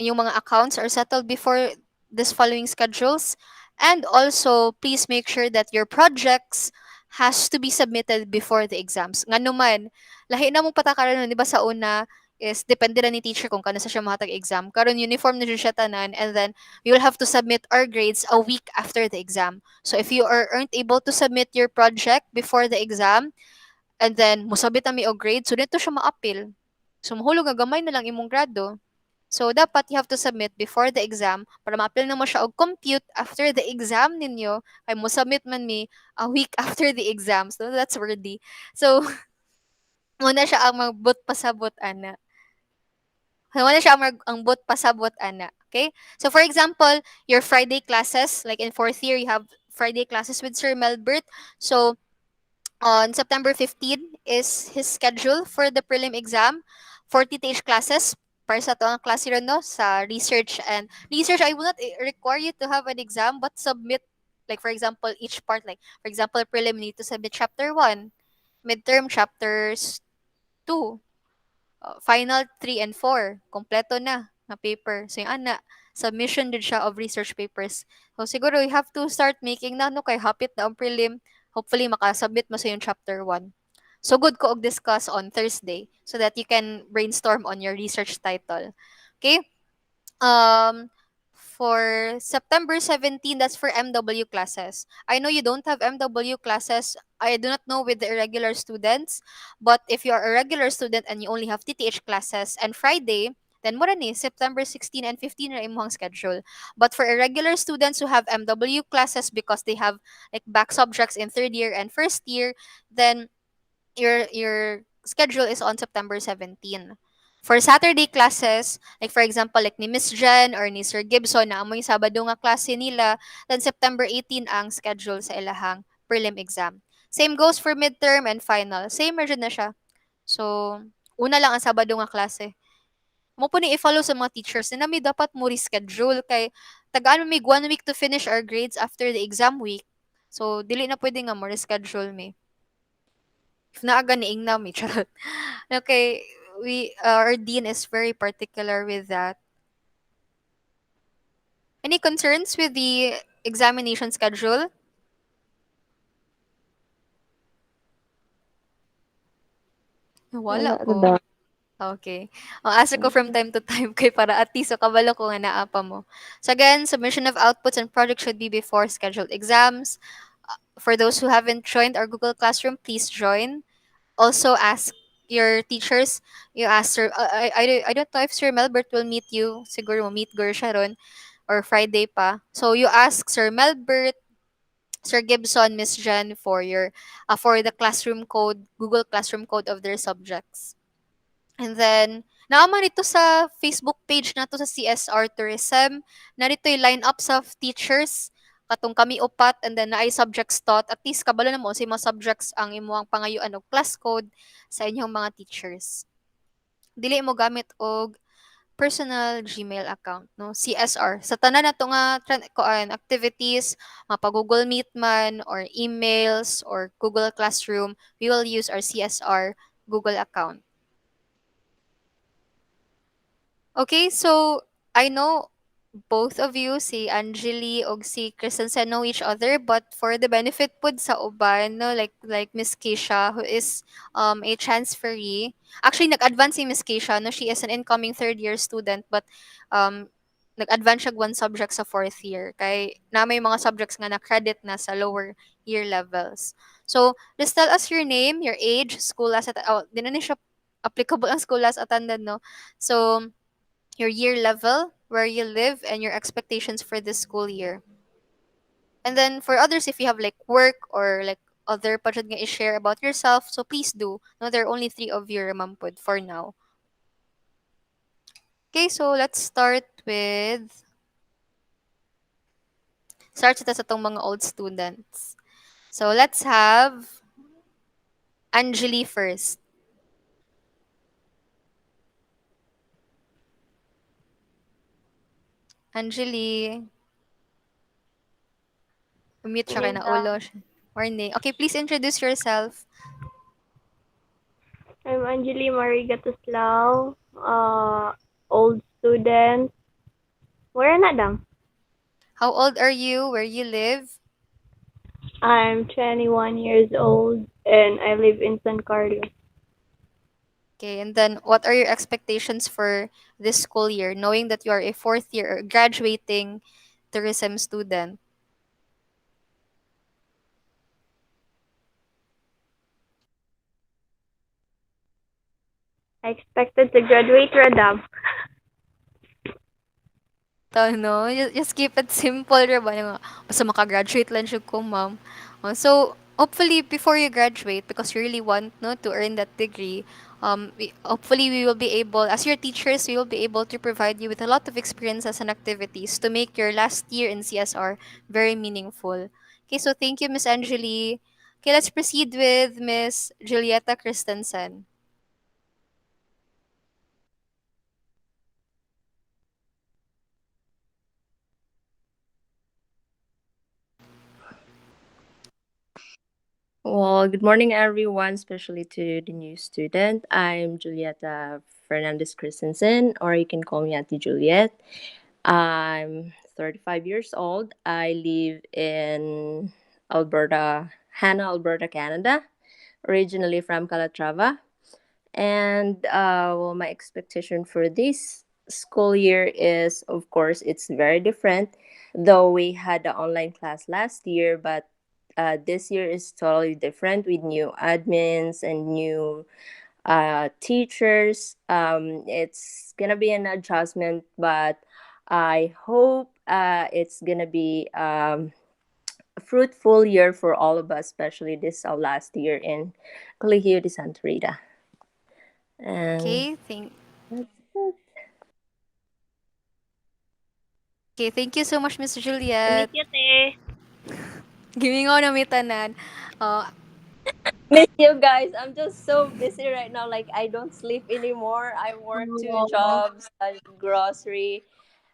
Speaker 1: yung mga accounts are settled before this following schedules. And also, please make sure that your projects has to be submitted before the exams. Nga naman, lahi na mong patakaran nun, di ba sa una, is depende na ni teacher kung kano sa siya mahatag exam. Karon uniform na siya tanan, and then we will have to submit our grades a week after the exam. So if you aren't able to submit your project before the exam, and then musabit na mi og grade, so dito siya ma-appeal. So mahulog nga gamay na lang imong grado. So, dapat you have to submit before the exam para ma-apply na mo siya og compute after the exam ninyo. Kay mo submit man mi a week after the exam. So, that's worthy. So, muna siya ang magbut pasabot ana. Muna siya ang but pasabot ana. Okay? So, for example, your Friday classes, like in fourth year, you have Friday classes with Sir Melbert. So, on September 15 is his schedule for the prelim exam. 40 classes para sa to ang klase ron, no, sa research. And research, I will not require you to have an exam but submit, like for example, each part. Like for example, prelim, you need to submit chapter 1, midterm chapters 2, final 3 and 4, kompleto na na paper. So yung ana, submission din siya of research papers. So siguro you have to start making na, no, kay hapit na ang prelim. Hopefully makasubmit mo sa yung chapter 1. So good ko og discuss on Thursday so that you can brainstorm on your research title. Okay? Um, for September 17, that's for MW classes. I know you don't have MW classes. I do not know with the irregular students, but if you are a regular student and you only have TTH classes and Friday, then mo ni September 16 and 15 na imong schedule. But for irregular students who have MW classes because they have like back subjects in third year and first year, then your schedule is on September 17. For Saturday classes, like for example, like ni Miss Jen or ni Sir Gibson na amoy Sabado nga klase nila, then September 18 ang schedule sa ilahang prelim exam. Same goes for midterm and final. Same rin na siya. So, una lang ang Sabado nga klase. Mo po ni i-follow sa mga teachers na may dapat mo reschedule kay tagaan mo may 1 week to finish our grades after the exam week. So, dili na pwede nga mo reschedule me. If naaga ni Ingna mi, charot. Okay, our dean is very particular with that. Any concerns with the examination schedule? Wala
Speaker 2: Wala ra,
Speaker 1: po.
Speaker 2: dam.
Speaker 1: Okay. Ask ko from time to time kay para at least so kabalo ko nga naapa mo. So again, submission of outputs and projects should be before scheduled exams. for those who haven't joined our Google Classroom, please join. Also ask your teachers. You ask Sir, I don't know if Sir Melbert will meet you. Siguro meet Guru Sharon or Friday pa. So you ask Sir Melbert, Sir Gibson, Miss Jen for your for the classroom code, Google Classroom code of their subjects. And then naaman ito sa Facebook page nato sa CSR Tourism. Narito yung lineup sa teachers katong kami upat, and then naay subjects taught. At least kabalo na mo sa mga subjects ang imuang pangayuan og class code sa inyong mga teachers. Dili mo gamit og personal Gmail account, no? CSR. Sa tanan nato nga activities, mapa Google Meet man or emails or Google Classroom, we will use our CSR Google account. Okay, so I know both of you, si Angeli og si Christensen, know each other, but for the benefit pud sa uban, no, like Miss Keisha, who is a transferee. Actually, nag-advance si Miss Keisha, no, she is an incoming third year student, but um nag-advance siya one subject sa fourth year. Kay na may mga subjects nga na credit na sa lower year levels. So, just tell us your name, your age, school as at di na ni siya applicable ang school as attended, no. So, your year level, where you live, and your expectations for this school year. And then for others, if you have like work or like other project nga i-share about yourself, so please do. No, there are only three of you remampod for now. Okay, so let's start sa itong mga old students. So let's have Anjali first. Anjali, mute siya kay
Speaker 3: Morning,
Speaker 1: na
Speaker 3: dam.
Speaker 1: ulo. Morning. Okay, please introduce yourself.
Speaker 3: I'm Anjali Marie Gatuslao, old student. Where na, dam?
Speaker 1: How old are you? Where you live?
Speaker 3: I'm 21 years old and I live in San Carlos.
Speaker 1: Okay, and then what are your expectations for this school year, knowing that you are a fourth year or graduating tourism student?
Speaker 3: I expected to graduate, Radam.
Speaker 1: No, just keep it simple, ra ba? Nga, basta makagraduate lang siya ko, ma'am. So, hopefully, before you graduate, because you really want no to earn that degree, hopefully we will be able, as your teachers, we will be able to provide you with a lot of experiences and activities to make your last year in CSR very meaningful. Okay, so thank you, Miss Angeli. Okay, let's proceed with Miss Julieta Christensen.
Speaker 2: Well, good morning, everyone, especially to the new student. I'm Julieta Fernandez Christensen, or you can call me Auntie Juliet. I'm 35 years old. I live in Alberta, Hanna, Alberta, Canada, originally from Calatrava. And well, my expectation for this school year is, of course, it's very different. Though we had the online class last year, but this year is totally different with new admins and new teachers. It's gonna be an adjustment, but I hope it's gonna be a fruitful year for all of us, especially this our last year in Colegio de Santa Rita. And
Speaker 1: Okay,
Speaker 2: that's it.
Speaker 1: thank you so much, Miss
Speaker 3: Meet
Speaker 1: Juliet.
Speaker 3: you, te.
Speaker 1: Giving on na tanan. Uh,
Speaker 2: Miss you guys. I'm just so busy right now. Like I don't sleep anymore. I work two
Speaker 3: Oh,
Speaker 2: jobs, grocery.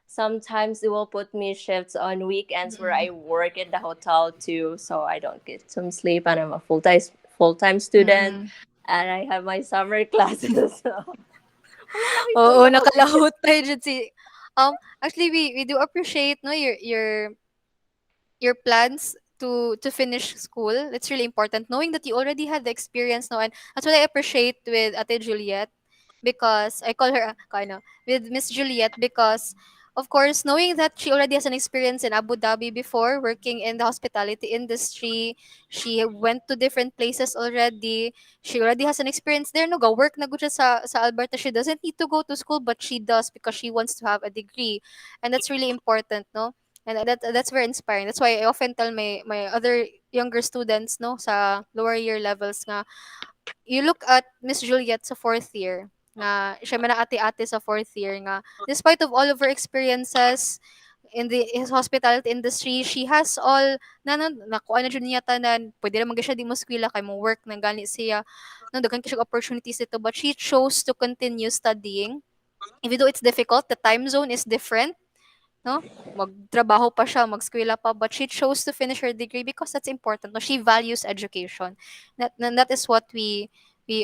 Speaker 2: Sometimes they will put me shifts on weekends where I work at the hotel too, so I don't get some sleep. And I'm a full time student,
Speaker 1: mm.
Speaker 2: and I have my summer classes. So wala kami
Speaker 1: Oo,
Speaker 2: tulog.
Speaker 1: nakalahot tayo dyan si actually we do appreciate no your plans to finish school. It's really important knowing that you already had the experience no, and that's what I appreciate with Ate Juliet, because I call her with Miss Juliet, because of course, knowing that she already has an experience in Abu Dhabi before, working in the hospitality industry, she went to different places already. She already has an experience there. No, go work na gud siya sa Alberta. She doesn't need to go to school, but she does because she wants to have a degree, and that's really important, no. And that's very inspiring. That's why I often tell my other younger students, no, sa lower year levels nga, you look at Miss Juliet sa fourth year, nga siya man ang ate-ate sa fourth year, nga despite of all of her experiences in the his hospitality industry, she has all nakuha na jud niya tanan. Pwede ra man gyud siya di mo eskwela kay mo work nang gani siya. No, daghan kay siya opportunities dito, but she chose to continue studying. Even though it's difficult, the time zone is different, no? Magtrabaho pa siya, mag-eskwela pa, but she chose to finish her degree because that's important. No? She values education. That is what we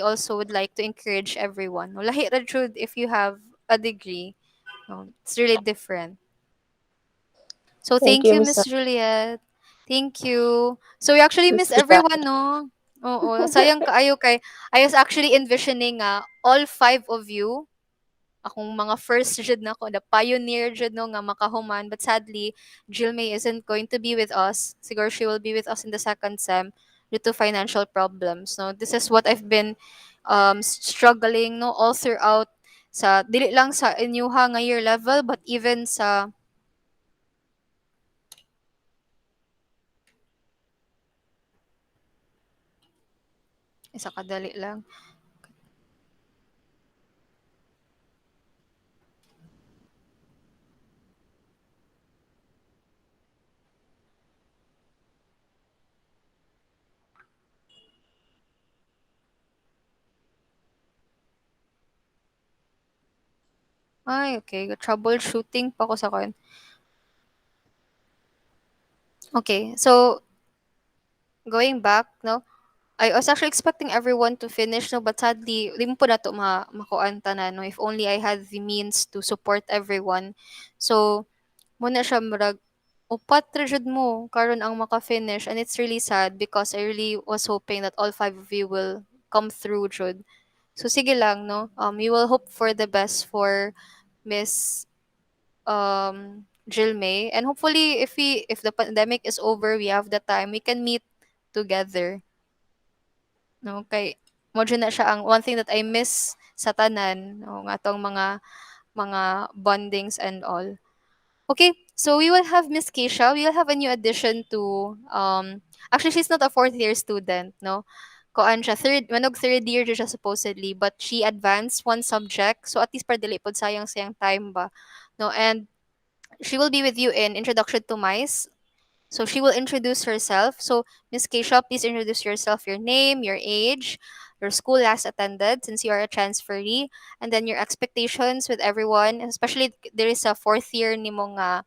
Speaker 1: also would like to encourage everyone. No? Lahi ra jud if you have a degree. No? It's really different. So
Speaker 2: Thank
Speaker 1: thank
Speaker 2: you,
Speaker 1: you,
Speaker 2: Miss.
Speaker 1: Miss Juliet. Thank you. So we actually
Speaker 2: Miss
Speaker 1: miss
Speaker 2: Cheetah.
Speaker 1: everyone, no? Oo, sayang kaayo kay I was actually envisioning all five of you akong mga first jud na ko, the pioneer jud no nga makahuman. But sadly, Jill May isn't going to be with us. Siguro she will be with us in the second sem due to financial problems. No, this is what I've been struggling no all throughout sa dili lang sa inyuha nga year level but even sa isa kadali lang. Ay, okay. Troubleshooting pa ko sa kon. Okay, so going back, no, I was actually expecting everyone to finish, no, but sadly, di mo po na to makuan tanan, no, if only I had the means to support everyone. So, muna siya murag, upat ra jud mo, karon ang maka-finish, and it's really sad because I really was hoping that all five of you will come through jud. So, sige lang, no, we will hope for the best for Miss Jill May, and hopefully, if the pandemic is over, we have the time, we can meet together. No, kay mo dyan na siya ang one thing that I miss sa tanan, no, nga tong mga bondings and all. Okay, so we will have Miss Keisha. We will have a new addition to actually she's not a fourth year student, no. Koan siya manog third year dyan siya supposedly, but she advanced one subject. So at least para dili pod sayang time ba. No, and she will be with you in Introduction to Mice. So she will introduce herself. So Miss Keisha, please introduce yourself, your name, your age, your school last attended since you are a transferee, and then your expectations with everyone, especially there is a fourth year ni mga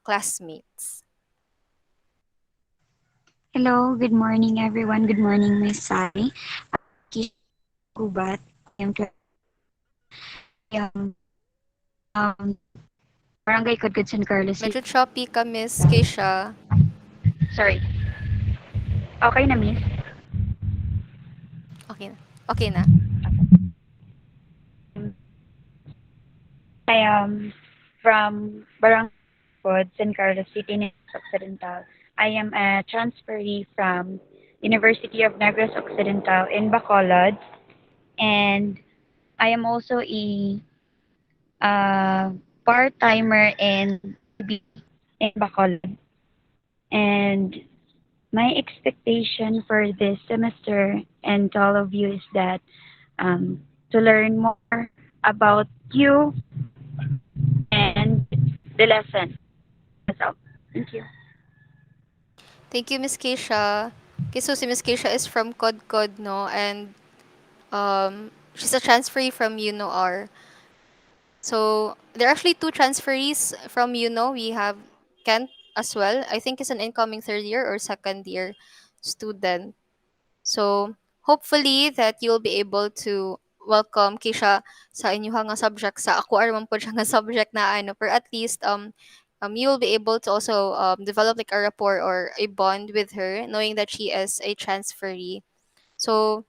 Speaker 1: classmates.
Speaker 4: Hello, good morning everyone. Good morning, Miss Sally. Kisha Gubat. I am I am um Barangay Kudkod San Carlos
Speaker 1: Medyo
Speaker 4: City.
Speaker 1: choppy ka, Miss Keisha.
Speaker 4: Sorry. Okay na, Miss.
Speaker 1: Okay na. Okay na.
Speaker 4: I am from Barangay Kudkod San Carlos City, Negros Occidental. I am a transferee from University of Negros Occidental in Bacolod, and I am also a part-timer in in Bacolod. And my expectation for this semester and to all of you is that to learn more about you and the lesson. That's all. Thank you.
Speaker 1: Thank you, Miss Keisha. Okay, so si Miss Keisha is from Kodkod, no? And she's a transferee from UNOR. So there are actually two transferees from UNO. We have Kent as well. I think he's an incoming third year or second year student. So hopefully that you'll be able to welcome Kisha sa inyong nga subject sa ako man po siya nga subject na ano, pero at least you will be able to also develop like a rapport or a bond with her knowing that she is a transferee. So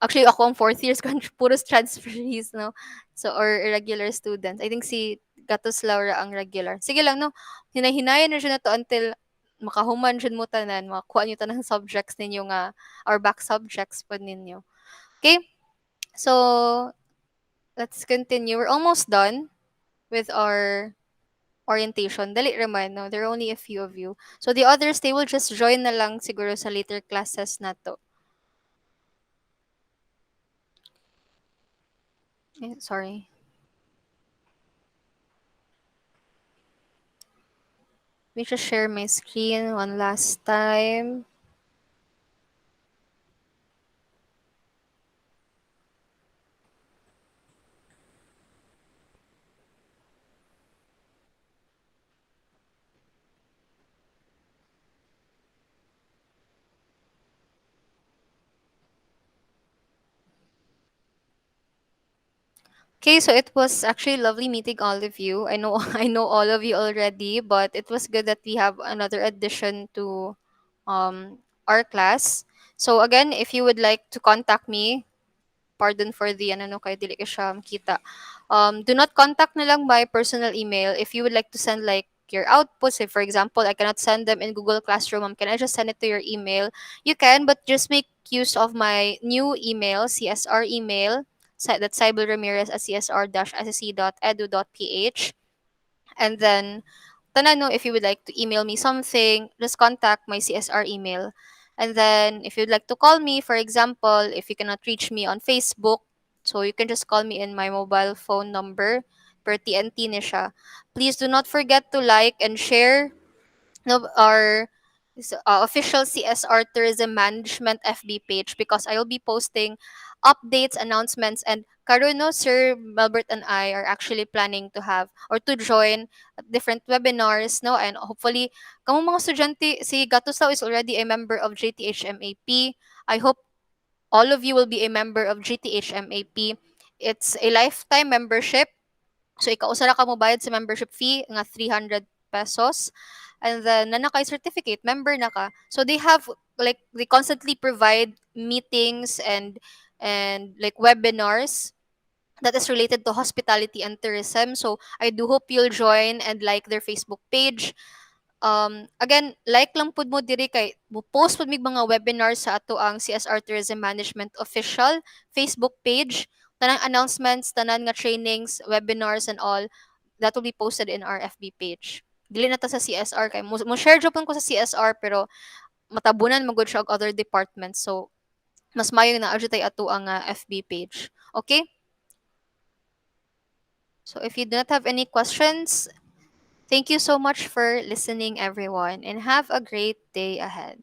Speaker 1: actually, ako ang fourth years ko, puros transferees, no? So, or irregular students. I think si gatos Laura ang regular. Sige lang no, hinay-hinayan na siya na to until makahuman jud mo tanan, makakuha niyo tanang subjects ninyo nga or back subjects pod ninyo. Okay? So, let's continue. We're almost done with our orientation. Dali raman, no? There are only a few of you. So, the others, they will just join na lang siguro sa later classes na to. Sorry. Let me just share my screen one last time. Okay, so it was actually lovely meeting all of you. I know I know all of you already, but it was good that we have another addition to our class. So again, if you would like to contact me, pardon for the ano no kay dili ko siya makita. Do not contact na lang by personal email if you would like to send like your outputs. If for example, I cannot send them in Google Classroom, can I just send it to your email? You can, but just make use of my new email, CSR email, that's Cybel Ramirez at csr-ssc.edu.ph. And then tanan no, if you would like to email me something, just contact my CSR email. And then if you'd like to call me, for example, if you cannot reach me on Facebook, so you can just call me in my mobile phone number. Per TNT ni siya. Please do not forget to like and share no, our official CSR Tourism Management FB page because I will be posting updates, announcements, and Karuno, Sir Melbert, and I are actually planning to have or to join different webinars, no, and hopefully, kamong mga estudyante, si Gatusaw is already a member of JTHMAP. I hope all of you will be a member of JTHMAP. It's a lifetime membership. So ikaw usara ka mo bayad sa membership fee nga 300 pesos. And then na kay certificate, member na ka. So they have like they constantly provide meetings and like webinars that is related to hospitality and tourism. So I do hope you'll join and like their Facebook page. Again, like lang pud mo diri kay post pud mig mga webinars sa ato ang CSR Tourism Management official Facebook page. Tanang announcements, tanan nga trainings, webinars and all that will be posted in our FB page. Dili na ta sa CSR kay mo share jud ko sa CSR pero matabunan magud siya og other departments. So mas mayo na adyo tay ato ang FB page. Okay? So if you do not have any questions, thank you so much for listening, everyone, and have a great day ahead.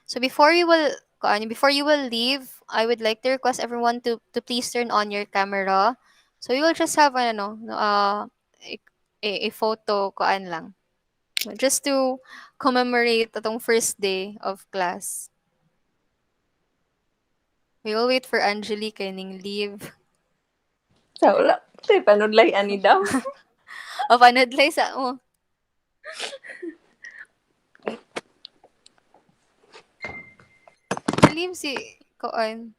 Speaker 1: So before you will leave, I would like to request everyone to please turn on your camera. So you will just have ano, a, a photo kuan lang. Just to commemorate atong first day of class. We will wait for Angelique kaning leave.
Speaker 2: Sa wala. Tay panudlay ani daw.
Speaker 1: O panadlay sa mo. Leave si kuan.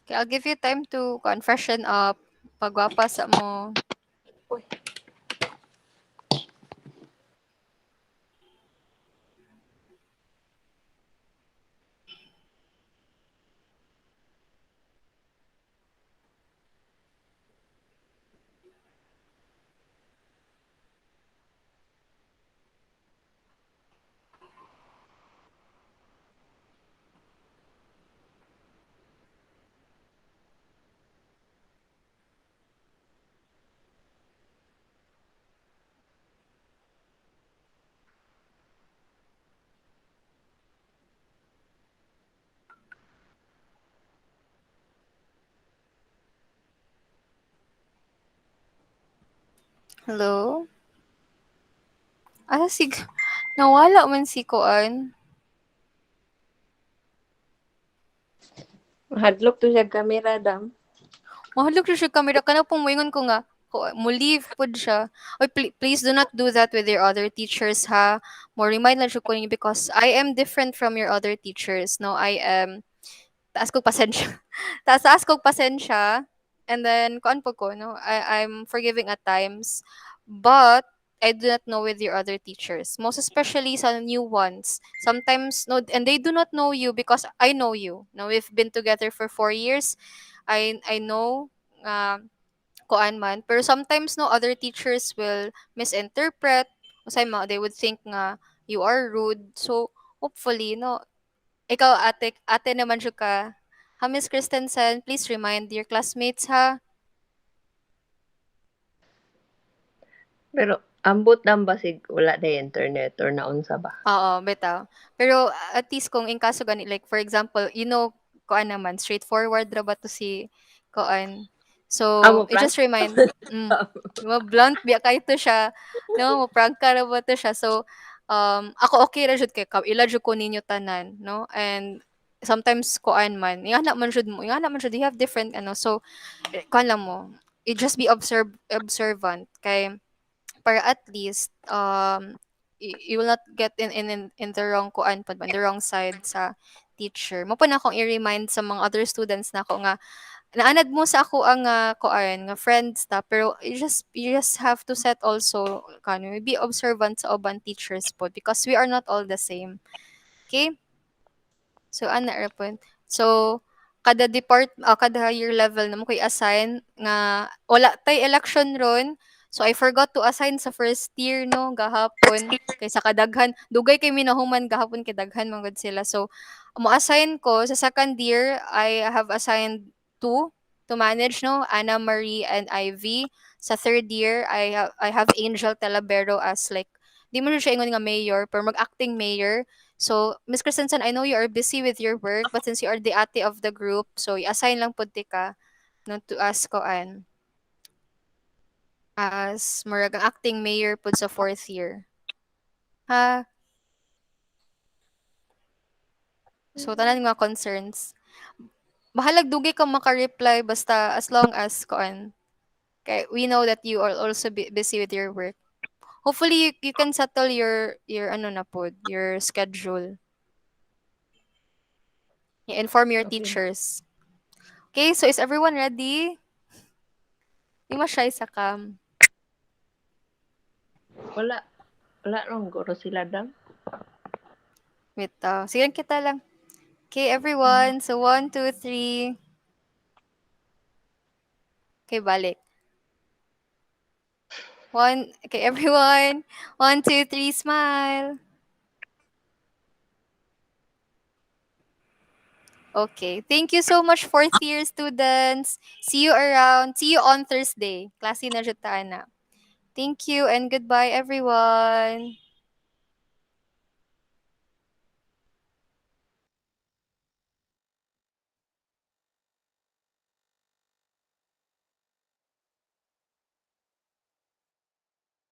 Speaker 1: Okay, I'll give you time to freshen up. Pagwapa sa mo.
Speaker 2: Uy.
Speaker 1: Hello? Nawala man si Kuan.
Speaker 2: Hadlok to siya kamera, dam.
Speaker 1: Mahulog siya siya kamera kana pong moingon ko nga mo leave pud siya. Oy, please do not do that with your other teachers ha. Mo remind lang siya ko ninyo because I am different from your other teachers. No, I am taas kog pasensya. Taas kog pasensya. And then kuan po ko no, I'm forgiving at times. But I do not know with your other teachers. Most especially sa new ones. Sometimes no, and they do not know you because I know you. No, we've been together for 4 years. I know kuan man. Pero sometimes no other teachers will misinterpret. Usay mo, they would think nga you are rude. So hopefully no ikaw ate naman siya ka. Ha Miss Christensen, please remind your classmates ha.
Speaker 2: Pero ambot dam basig wala day internet or naunsa ba?
Speaker 1: Oo, bitaw. Pero at least kung in kaso gani like for example, you know kuan naman straightforward ra ba to si kuan.
Speaker 2: Amo
Speaker 1: So, you
Speaker 2: prank.
Speaker 1: just remind blunt biya kay to siya. No, mo prank ka ra ba to siya. So, ako okay ra jud kay ila jud ko ninyo tanan, no? And sometimes kuan man, ingana man jud mo, ingana man jud you have different ano. So, kuan lang mo. You just be observant kay para at least you will not get in the wrong kuan pa ba, in the wrong side sa teacher. Mo pa na akong i-remind sa mga other students na ako nga naanad mo sa ako ang kuan nga friends ta pero you just have to set also kano be observant sa uban teachers po because we are not all the same. Okay? So, ana ra po. So, kada year level na mo koy assign nga wala tay election ron. So, I forgot to assign sa first year no gahapon kay sa kadaghan dugay kay minahuman gahapon kay daghan man gud sila. So, mo assign ko sa second year I have assigned two to manage no Anna Marie and Ivy. Sa third year I have Angel Talabero as like di mo siya ingon nga mayor pero mag-acting mayor. So, Miss Christensen, I know you are busy with your work, but since you are the ate of the group, so i-assign lang pud ti ka no to as koan as murag ang acting mayor pud sa fourth year. Ha? So tanan nga concerns. Bahalag dugay ka maka-reply basta as long as koan. Kay we know that you are also busy with your work. Hopefully you can settle your ano na pod, your schedule. Inform your
Speaker 2: Okay.
Speaker 1: teachers. Okay, so is everyone ready? Di ma-shy sa cam.
Speaker 2: Wala wala rong guro sila dam.
Speaker 1: Wait, sige lang kita lang. Okay, everyone. So, 1, 2, 3. Okay, balik. One, okay, everyone. 1, 2, 3, smile. Okay. Thank you so much, fourth year students. See you around. See you on Thursday. Klase na jud ta na. Thank you and goodbye, everyone.